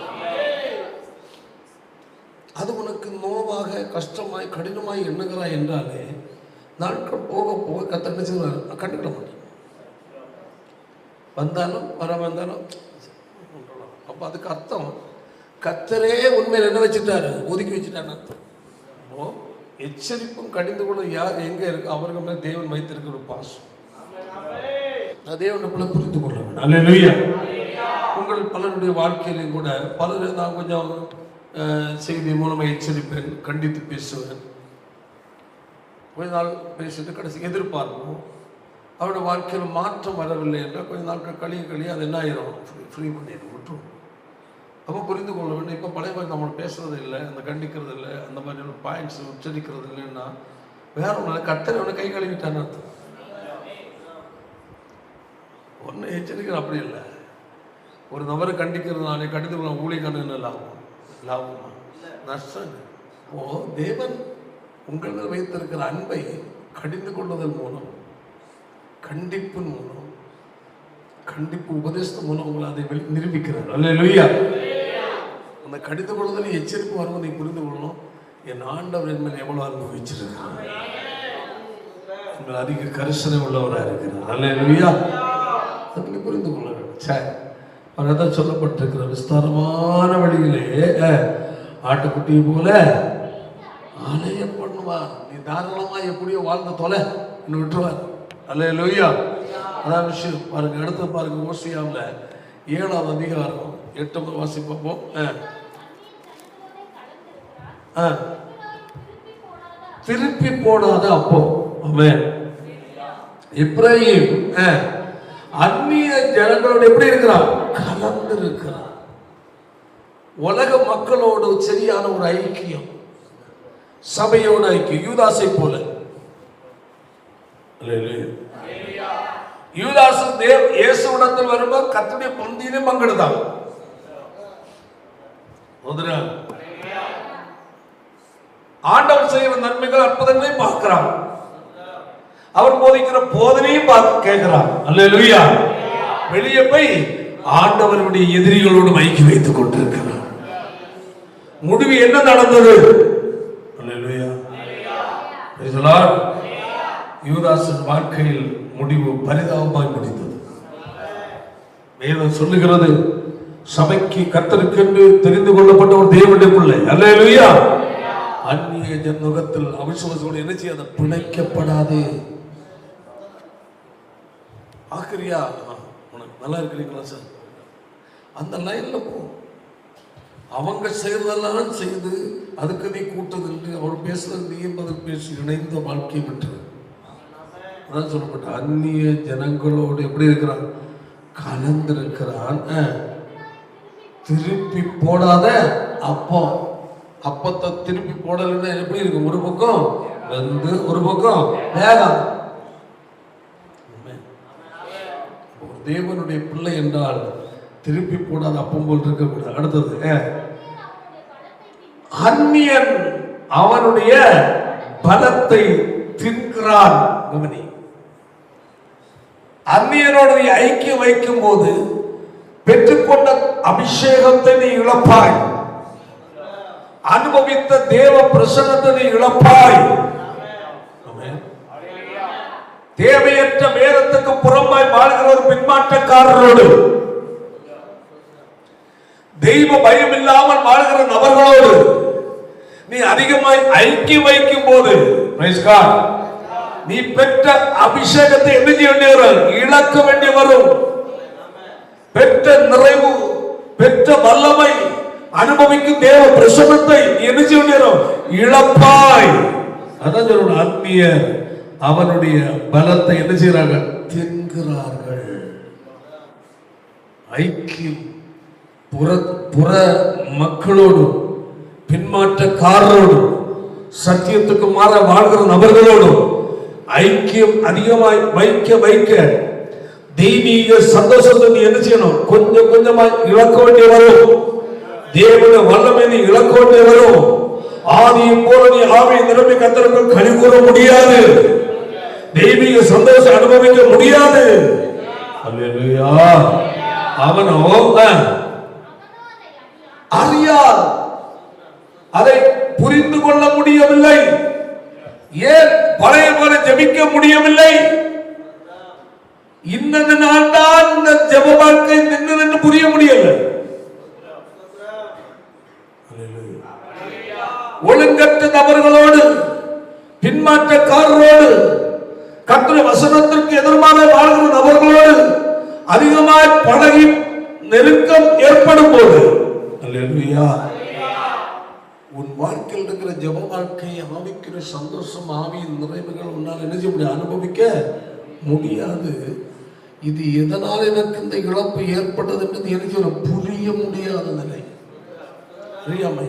Speaker 1: அது உனக்கு நோவாக கஷ்டமாய் கடினமாய் எண்ணுகிறாய் என்றாலே நாட்கள் போக போக கர்த்தர் என்ன செய்வார்? கண்டுக்கிட மாட்டேன். வந்தாலும் வர வந்தாலும் அப்போ அதுக்கு அர்த்தம் கர்த்தரே உண்மையில் என்ன வச்சுட்டாரு? ஒதுக்கி வச்சுட்டான்னு அர்த்தம். எச்சரிப்பும் கடிந்து கொள்ள யார் எங்க இருக்கு? அவர்கள் மேல் தேவன் வைத்திருக்கிற ஒரு பாசம். அதே ஒன்று புரிந்து கொள்ள வேண்டும். அல்லேலூயா. உங்கள் பலருடைய வாழ்க்கையிலையும் கூட பலர் நான் கொஞ்சம் செய்தி மூலமாக எச்சரிப்பேன், கண்டித்து பேசுவேன். கொஞ்ச நாள் பேசிட்டு கடைசி எதிர்பார்ப்போம். அவருடைய வாழ்க்கையில் மாற்றம் வரவில்லை என்றால் கொஞ்ச நாட்கள் கழிய அது என்ன ஆயிரும்? ஃப்ரீ பண்ணிடும், விட்டுரும். அப்போ புரிந்து கொள்ள வேண்டும். இப்போ பழைய மாதிரி நம்மளை பேசுறது இல்லை, அந்த கண்டிக்கிறது இல்லை, அந்த மாதிரி பாயிண்ட்ஸ் உச்சரிக்கிறது இல்லைன்னா வேற ஒன்று கர்த்தரை ஒன்று கை கழுவிட்டான்னு அர்த்தம். ஒன்று எச்சரிக்கிற அப்படி இல்லை. ஒரு நபரை கண்டிக்கிறதுனாலே கடிந்து ஊழியக்கான என்ன லாபம்? லாபமா? நஷ்டம். தேவன் உங்களில் வைத்திருக்கிற அன்பை கடிந்து கொள்வதன் மூலம், கண்டிப்பின் மூலம், கண்டிப்பு உபதேசத்தின் மூலம் உங்களை அதை நிரூபிக்கிறார். அல்லேலூயா. அந்த கடிந்து கொள்வதில் எச்சரிப்பு வருவதை நீ புரிந்து கொள்ளணும். என் ஆண்டவர் என் மேல் எவ்வளவு அனுபவிச்சிருக்கிறார், உங்கள் அதிக கரிசனை உள்ளவராக இருக்கிறார். அல்லேலூயா. அதை நீ புரிந்து கொள்ள வேண்டும். அவர்தான் சொல்லப்பட்டிருக்கிற விஸ்தாரமான வழியிலே ஆட்டுக்குட்டியை போல ஆலயம் பண்ணுவார். நீ தாராளமா எப்படியோ வாழ்ந்த தொலை இன்னும் விட்டுருவார். அல்லேலூயா. அதான் விஷயம். பாருங்க, அடுத்து பாருங்க, ஓசியாவில் 7ஆம் அதிகாரம் 8 வாசிப்போம். திருப்பி போடாத அப்போ இப்ராஹிம் அந்நிய ஜனங்களோடு எப்படி இருக்கிறான்? கலந்து இருக்கிறான். உலக மக்களோடு சரியான ஒரு ஐக்கியம், சபையோட ஐக்கியம். யூதாசை போல. யூதாசு இயேசுவிடத்தில் வரும்போது கர்த்தருடைய பந்தியிலே பங்கெடுத்தான். ஆண்டவர் செய்கிற நன்மைகள் அற்புதங்களை பார்க்கிறான். அவர் போதிக்கிற போதனையும் பார்த்து கேட்கிறான். அல்லேலூயா. வெளியே போய் ஆண்டவருடைய எதிரிகளோடு மைக்கி வைத்துக் கொண்டிருக்கிறார். முடிவு என்ன நடந்தது? அல்லேலூயா. Praise the Lord. யூதாசின் வாழ்க்கையில் முடிவு பரிதாபமாய் முடிந்தது. வேதம் சொல்லுகிறது, சபைக்கு கர்த்தருக்கென்று தெரிந்து கொள்ளப்பட்ட ஒரு தேவனுடைய பிள்ளை. அல்லேலூயா. அந்நிய ஜனத்தில் அவிசுவாசத்தோடு என்ன செய்யாத? பிணைக்கப்படாது. ஆக்கிரியா, நல்லா இருக்கிறீங்களா சார்? அந்த லைன்ல போ. அவங்க செய்யறதெல்லாம் செய்து அதுக்கு நீ கூட்டது அவர் பேசுறது நீ பதில் பேசி இணைந்த வாழ்க்கை பெற்று அதான் சொல்லப்பட்ட அந்நிய ஜனங்களோடு எப்படி இருக்கிறான்? கலந்திருக்கிறான். திருப்பி போடாத அப்போ. அப்பத்தை திருப்பி போடலைன்னா எப்படி இருக்கும்? ஒரு பக்கம் வந்து ஒரு பக்கம் வேகம். ஒரு தேவனுடைய பிள்ளை என்றால் திருப்பி போடாத அப்பம் போல் இருக்கக்கூடாது. அடுத்தது, அந்நியன் அவனுடைய பலத்தை தின்கிறான். கவனி, அந்நியனோட ஐக்கியம் வைக்கும் போது பெற்றுக்கொண்ட அபிஷேகத்தை நீ இழப்பாய். அனுபவித்த தேவ பிரசன்னத்தை நீ இழப்பாய். தேவையற்ற வேதத்துக்கு புறம்பாய் வாழ்கிற ஒரு பின்மாற்றக்காரரோடு, தெய்வ பயம் இல்லாமல் வாழ்கிற நபர்களோடு நீ அதிகமாய் ஐக்கியம் வைக்கும் போது நீ பெற்ற அபிஷேகத்தை என்ன செய்ய வேண்டிய வரும்? இழக்க வேண்டிய வரும். பெற்ற நிறைவு, பெற்ற வல்லமை, அனுபவிக்கும் தேவ பிரசன்னத்தை என்ன செய்ய வேண்டிய வரும்? இழப்பாய். அதான் சொல்லணும், அந்நியர் அவனுடைய பலத்தை என்ன செய்யறாங்க? தின்கிறார்கள். ஐக்கியம் புற மக்களோடு, பின்மாற்றக்காரரோடு, சத்தியத்துக்கு மாற வாழ்கிற நபர்களோடு ஐக்கியம் அதிகமாய் வைக்க தெய்வீக சந்தோஷத்தை நீ என்ன செய்யணும்? கொஞ்சம் கொஞ்சமாய் இழக்க வேண்டிய வரும். தேவனுடைய வல்லமை நீ இழக்க வேண்டிய வரும். ஆதியை போல நீ ஆவியை நிரம்பி கர்த்தருக்கு களி கூற முடியாது. தெய்வீக சந்தோஷம் அனுபவிக்க முடியாது. அல்லேலூயா. அவனோ அறியார், அதை புரிந்து கொள்ள முடியவில்லை. ஏன் பழைய போல ஜெபிக்க முடியவில்லை? இன்னது நாள் தான் இந்த ஜெப வாழ்க்கை நின்று என்று புரிய முடியல. ஒழுங்கற்ற நபர்களோடு, பின்மாற்றக்காரரோடு, கர்த்தருடைய வசனத்திற்கு எதிர்மான வாழ்கிற நபர்களோடு அதிகமாய் பழகி நெருக்கம் ஏற்படும் போது அல்லேலூயா, உன் வாழ்க்கையில் இருக்கிற ஜெப வாழ்க்கை, ஆவிக்கிற சந்தோஷம், ஆவியின் நிறைவுகள் உன்னால் என்ன செய்ய முடியாது? அனுபவிக்க முடியாது. இது எதனால் எனக்கு இந்த இழப்பு ஏற்பட்டது என்று எனக்கு புரிய முடியாத நிலை. அறியாமை,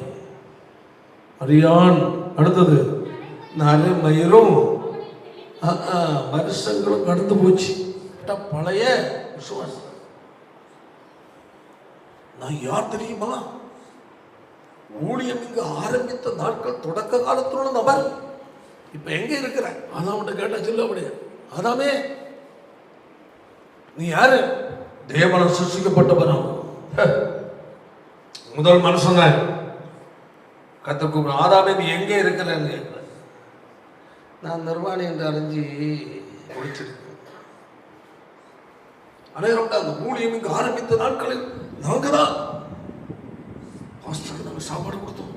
Speaker 1: அறியான். அடுத்தது நரமயிரும் வருஷங்களும் கடந்து போச்சு. பழைய விசுவாசம். நான் யார் தெரியுமா? ஊழியம் இங்கு ஆரம்பித்த நாட்கள் தொடக்க காலத்தோட நபர். இப்ப எங்க இருக்கிற? அதான் கேட்டா சொல்ல முடியாது. அதாமே நீ யாரு? தேவனால் சிருஷ்டிக்கப்பட்டவன். முதல் மனுஷன் கத்த கூப்பிட, ஆதாமே நீ எங்கே இருக்கிறேன்னு. நான் நிர்வாணி என்று அறிஞ்சு முடிச்சிருக்கேன். அனைவரும் அந்த ஊழியம் இங்கு ஆரம்பித்த நாட்களில் நாங்க தான் நாங்கள் சாப்பாடு கொடுத்தோம்,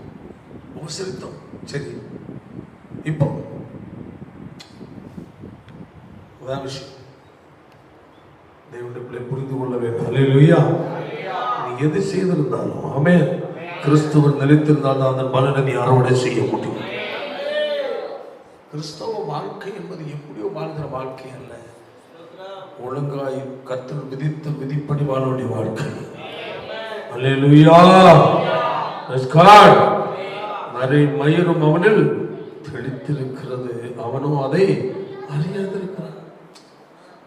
Speaker 1: உபசரித்தோம். சரி, இப்போ விஷயம் தேவனுடைய பிள்ளை புரிந்து கொள்ள வேண்டும். அல்லேலூயா. நீ எது செய்திருந்தாலும் ஆமென், கிறிஸ்துவர் நிலைத்திருந்தால் அந்த பலனை நீ அறுவடை செய்ய முடியும். கிறிஸ்தவ வாழ்க்கை என்பது எப்படியோ வாழ்கிற வாழ்க்கை அல்ல. ஒழுங்காய் கர்த்தர் விதித்த விதிப்படி வாழ வேண்டிய வாழ்க்கை. அல்லேலூயா. நரை மயிரும் அவனில் தெளித்திருக்கிறது, அவனும் அதை அறியாதிருக்கிறான்.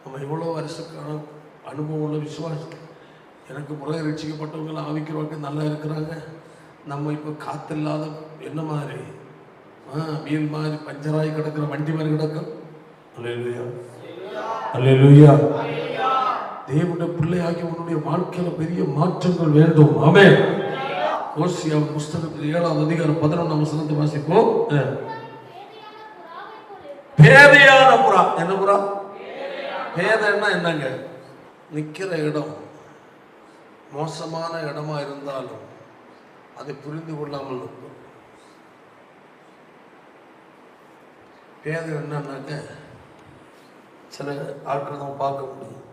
Speaker 1: நம்ம எவ்வளோ வருஷக்கான அனுபவம் உள்ள விசுவாசம். எனக்கு முறை ரட்சிக்கப்பட்டவங்க ஆவிக்கிறவங்க நல்லா இருக்கிறாங்க. நம்ம இப்போ காத்தில்லாத என்ன மாதிரி வீல் மாதிரி பஞ்சராகி கிடக்கிற வண்டி மாதிரி கிடக்கும். அல்லேலூயா, அல்லேலூயா. தேவனுடைய பிள்ளையாகி உன்னுடைய வாழ்க்கையில பெரிய மாற்றங்கள் வேண்டும். ஆமென். ஓசியா புஸ்தகத்தில் 7ஆம் அதிகாரம் 11ஆம் வசனத்தை வாசிப்போம். பேதையான புறா. என்ன புறா? பேதைன்னா என்னங்க? நிக்கிற இடம் மோசமான இடமா இருந்தாலும் அதை புரிந்து கொள்ளாமல் இருக்கும். பேதை என்னன்னாக்க சில ஆட்கள் நம்ம பார்க்க முடியும்.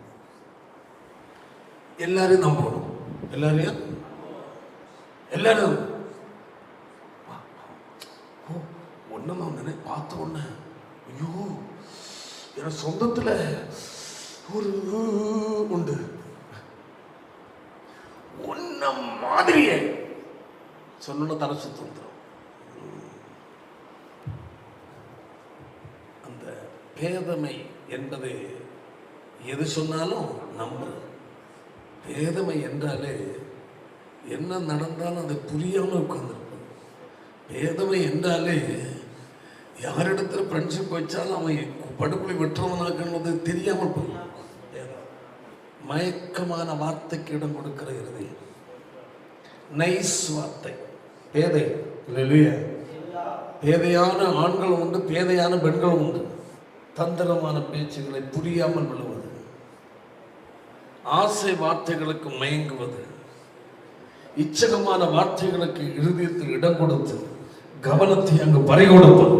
Speaker 1: எல்லாரையும் நம்பணும், எல்லாரையும் ஒன்னு நான் பார்த்த உடனே ஐயோ என் சொந்தத்துல ஒரு உண்டு ஒன்ன மாதிரியே சொன்ன தலை சுத்தம். அந்த பேதமை என்பது எது சொன்னாலும் நம்ம பேதமை என்றாலே என்ன நடந்தாலும் அதை புரியாமல் உட்கார்ந்துருப்பது. பேதமை என்றாலே யாரிடத்துல ஃப்ரெண்ட்ஷிப் வச்சாலும் அவன் படுகொலை வெற்றவனாக்குறது தெரியாமல் போய் மயக்கமான வார்த்தைக்கு இடம் கொடுக்கிற இருதயம், நைஸ் வார்த்தை, பேதை. பேதையான ஆண்களும் உண்டு, பேதையான பெண்களும் உண்டு. தந்திரமான பேச்சுகளை புரியாமல் விழுவது, ஆசை வார்த்தைகளுக்கு மயங்குவது, இச்சகமான வார்த்தைகளுக்கு இருதயத்தில் இடம் கொடுத்து கவனத்தை அங்கு பறிகொடுப்பது,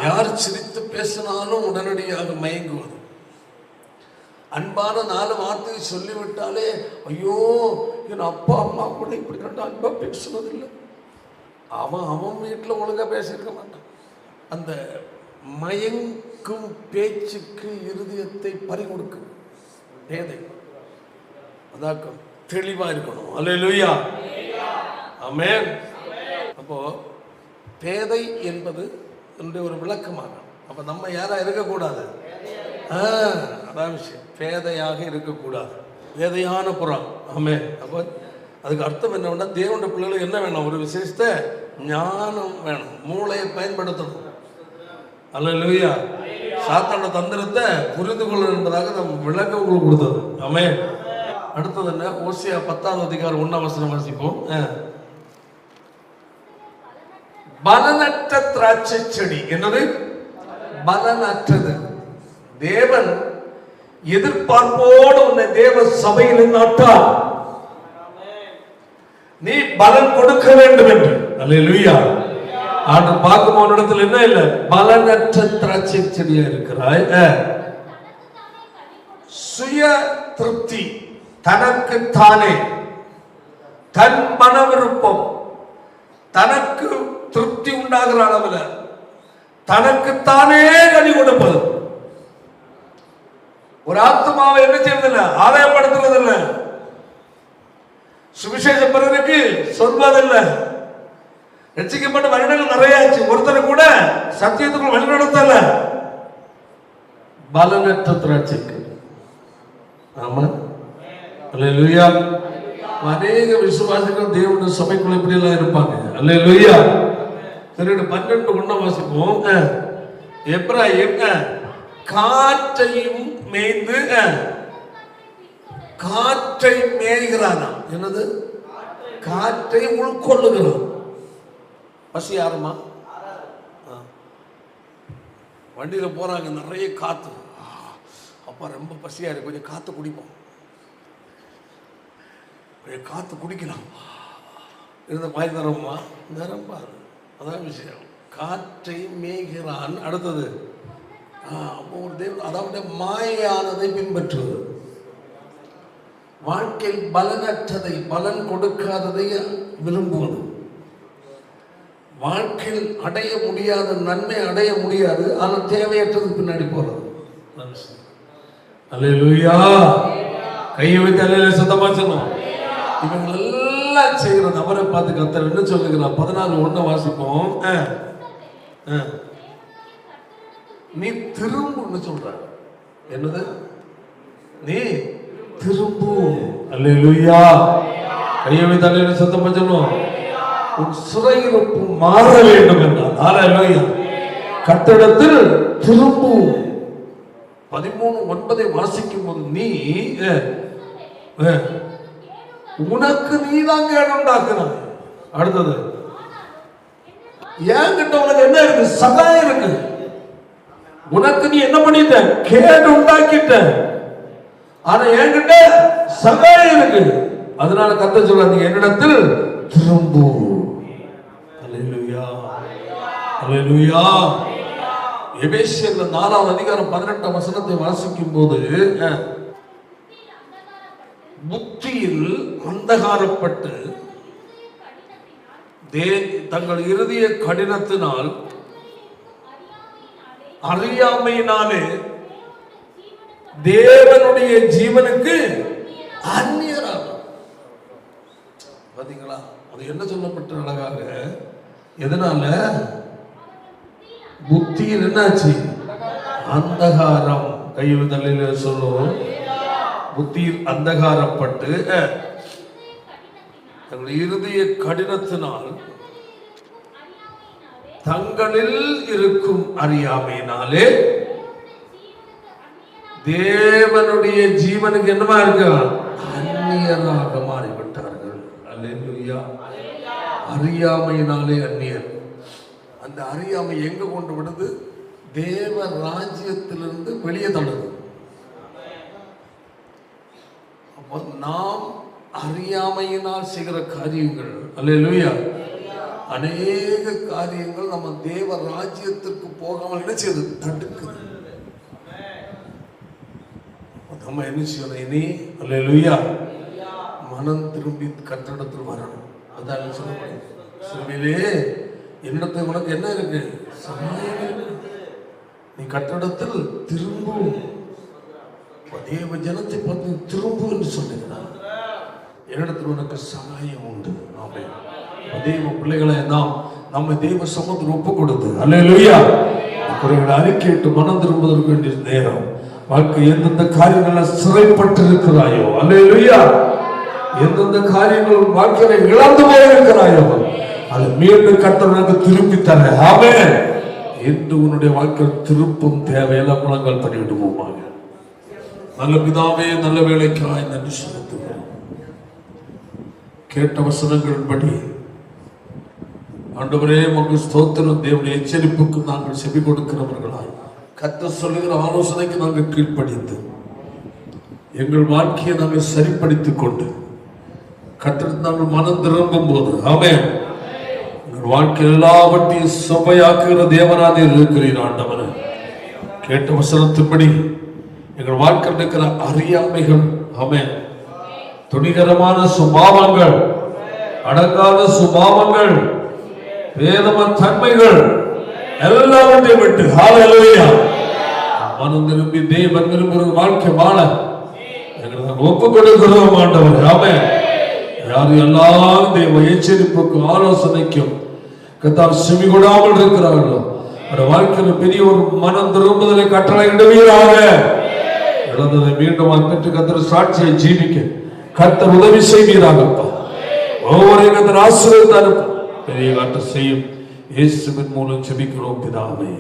Speaker 1: யார் சிரித்து பேசினாலும் உடனடியாக மயங்குவது, அன்பான 4 வார்த்தையை சொல்லிவிட்டாலே ஐயோ என் அப்பா அம்மா கூட இப்படி கண்டா அன்பா பேசுனதில்லை, அவன் வீட்டில் ஒழுங்கா பேசியிருக்க மாட்டான். அந்த மயங்கும் பேச்சுக்கு இருதயத்தை பறிகொடுக்கும் பேதை. அதான் தெளிவா இருக்கணும். அல்லேலூயா, ஆமென். அப்போ பேதை என்பது என்னுடைய ஒரு விளக்கமாக. அப்ப நம்ம யாரா இருக்கக்கூடாது, அதான் விஷயம். பேதையாக இருக்கக்கூடாது, பேதையான புறம். ஆமென். அப்போ அதுக்கு அர்த்தம் என்னன்னா, தேவனுடைய பிள்ளைகளுக்கு என்ன வேணும்? ஒரு விசேஷத்த ஞானம் வேணும், மூளையை பயன்படுத்தணும். அல்லேலூயா. சாத்தான தந்திரத்தை புரிந்து கொள்ளணும் என்பதாக நம்ம விளக்கம் உங்களுக்கு கொடுத்தது. ஆமென். அடுத்தது என்ன? ஓசியா 10ஆம் அதிகாரம் 1ஆம் வசனம் வாசிப்போம். பலனற்ற திராட்சை செடி. என்னது? பலனற்றது. தேவன் எதிர்பார்ப்போடு உன்னை தேவ சபையில் நட்டார், நீ பலன் கொடுக்க வேண்டும் என்று. அல்லேலூயா. ஆண்டு பார்க்கும் இடத்துல என்ன இல்லை? பலனற்ற திராட்சை செடியா இருக்கிறாய். சுய திருப்தி, தனக்கு தானே, தன் மன விருப்பம், தனக்கு திருப்தி உண்டாகிற அளவில் தனக்குத்தானே கனி கொடுப்பது. ஒரு ஆத்மாவை என்ன செய்வதில்லை? ஆதாயப்படுத்துவதில்லை. சுவிசேஷ பிறருக்கு சொல்வதில்லை. ரட்சிக்கப்பட்ட வருடங்கள் நிறையாச்சு, ஒருத்தர் கூட சத்தியத்துக்குள் வழிநடத்தல. பலனற்ற திராட்சைக்கு. ஆமா, அல்லேலூயா. அநேக விசுவாசிகள் தேவனுடைய சபைக்குள்ள இப்படி எல்லாம் இருப்பாங்க. அல்லேலூயா. சரி, 12:1 வாசிப்போம். எப்ராயிம் காற்றையும் மேய்ந்து, காற்றை மேய்கிறானா. என்னது? காற்றை உள்கொள்ளுகிறான். பசி யாருமா? வண்டியில போறாங்க, நிறைய காத்து. அப்பா ரொம்ப பசியா இருக்கு, கொஞ்சம் காத்து குடிப்போம். காத்து குடிக்கலாம் இருந்த மாதிரி தரமா நிரம்பாரு. அதான் விஷயம். காற்றை மேய்கிறான். அடுத்தது ஒரு தேவன், அதாவது மாயானதை பின்பற்றுவது. வாழ்க்கையில் பலனற்றதை, பலன் கொடுக்காததை விரும்புவது. வாழ்க்கையில் அடைய முடியாத நன்மை அடைய முடியாது, ஆனால் தேவையற்றது பின்னாடி போறது. அல்லேலூயா. கையை வைத்து அல்லேலூயா சத்தமா சொல்லணும். இவங்க எல்லாம் செய்கிற நபரை பார்த்து கர்த்தர் என்ன சொல்லுகிறார்? 14:1 வாசிப்போம். நீ திரும்புன்னு சொல்ற. என்னது? நீ திரும்பு. அல்லேலூயா. கையை வைத்து அல்லேலூயா சத்தமா சொல்லணும். உன் சிறையிருப்பு மாற வேண்டும் என்றார். அல்லேலூயா. கர்த்தரிடத்தில் திரும்பு. 13:9 வாசிக்கும் போது, நீ உனக்கு நீதான் கேடு உண்டாக்குறாய். அடுத்தது, என்கிட்ட உனக்கு என்ன இருக்கு? சகாயம் இருக்கு. உனக்கு நீ என்ன பண்ணிட்ட? கேடு உண்டாக்கிட்ட. ஆனா என்கிட்ட சகாயம் இருக்கு. அதனால கர்த்தர் சொல்றார், நீ என்னிடத்தில் திரும்பு. அல்லேலூயா, அல்லேலூயா. எபேசியர் 4ஆம் அதிகாரம் 18ஆம் வசனத்தை வாசிக்கும் போது, புத்தியில் அந்தகாரப்பட்டு தங்கள் இருதய கடினத்தினால், அறியாமையினாலே தேவனுடைய ஜீவனுக்கு அந்நியராக. பாத்தீங்களா? அது என்ன சொல்லப்பட்ட அழகாக. எதனால? புத்தியில் என்னாச்சு? அந்தகாரம். கையில் தலையில சொல்லுவோம். புத்தியில் அந்தகாரப்பட்டு தங்கள் இருதய கடினத்தினால், தங்களில் இருக்கும் அறியாமையினாலே தேவனுடைய ஜீவனுக்கு என்னமா இருக்க? அந்நியராக மாறிவிட்டார்கள். அல்லேலூயா. அறியாமையினாலே அந்நியர். அந்த அறியாமை எங்க கொண்டு விடுது? தேவ ராஜ்யத்திலிருந்து வெளியே தள்ளுது. அப்போ நாம் அறியாமையினால் செய்கிற காரியங்கள், அல்லேலூயா, அநேக காரியங்கள் நம்ம தேவ ராஜ்யத்திற்கு போகாமல் என்ன செய்யுது? தடுக்குது. நம்ம என்ன செய்யணும்? இனி அல்லேலூயா மனம் திரும்பி கர்த்தரிடத்தில் வரணும். அதான் சொல்லப்படுது. சொல்லிலே என்னிடத்தில் உனக்கு என்ன இருக்கு? சகாயம் இருக்கு. நீ கர்த்தரிடத்தில் திரும்பும். தேவ ஜனத்தை பார்த்து திரும்பு என்று சொல்லுகிறார். என்னிடத்தில் உனக்கு சகாயம் உண்டு. ஆமென். தேவ பிள்ளைகளை நாம் நம்ம தேவ சமூகத்தில் ஒப்பு கொடுத்து அல்லேலூயா குறைகளை அறிக்கையிட்டு மனம் திரும்புவதற்கு வேண்டிய நேரம். வாழ்க்கை எந்தெந்த காரியங்கள் சிறைப்பட்டு இருக்கிறாயோ, அல்லேலூயா, எந்தெந்த காரியங்கள் வாழ்க்கையில இழந்து போயிருக்கிறாயோ அதை மீண்டும் கர்த்தர் உனக்கு திருப்பி தர. ஆமென். என்று உன்னுடைய வாழ்க்கை திருப்பும் தேவையெல்லாம் முழங்கால் பண்ணிவிட்டு போவாங்க. நல்ல பிதாவே, நல்ல வேலைக்காய் நன்றி செலுத்துகிறோம். கேட்ட வசனங்களின்படி ஆண்டவரே உமக்கு ஸ்தோத்திரம். தேவனுடைய எச்சரிப்புக்கு நாங்கள் செவி கொடுக்கிறவர்களாய் கர்த்தர் சொல்லுகிற ஆலோசனைக்கு நாங்கள் கீழ்ப்படிந்து எங்கள் வாழ்க்கையை நாங்கள் சரிப்படுத்திக் கொண்டு கர்த்தருக்கு நாங்கள் மனம் திரும்பும் போது, ஆமென், எங்கள் வாழ்க்கை எல்லாவற்றையும் சுவையாக்குகிற தேவனாக இருக்கிறீர். ஆண்டவரே, கேட்ட வசனத்தின்படி எங்கள் வாழ்க்கையில் இருக்கிற அறியாமைகள், ஆமென், துணிகரமான சுபாவங்கள், அடங்காத சுபாவங்கள், வேதம தன்மைகள் எல்லாவற்றையும் விட்டு ஹல்லேலூயா மனம் திரும்பி தேவன் விரும்புகிற வாழ்க்கை வாழ எங்களுக்கு ஒப்பு கொடுக்கிறோம். ஆண்டவர், ஆமென். யார் எல்லாம் தேவ எச்சரிப்புக்கு ஆலோசனைக்கும் கர்த்தர் செவி கொடாமல் இருக்கிறார்களோ அந்த வாழ்க்கையில் பெரிய ஒரு மனம் திரும்புதலை கட்டளையிடுவீராக. இழந்ததை மீண்டும் பெற்று கர்த்தர் சாட்சியை ஜீவிக்க கர்த்தர் உதவி செய்வீராகப்பா. ஒவ்வொரு கர்த்தர் ஆசீர்வதித்து பெரிய காட்ட செய்யும். இயேசுவின் மூலம் ஜெபிக்கிறோம் பிதாவே.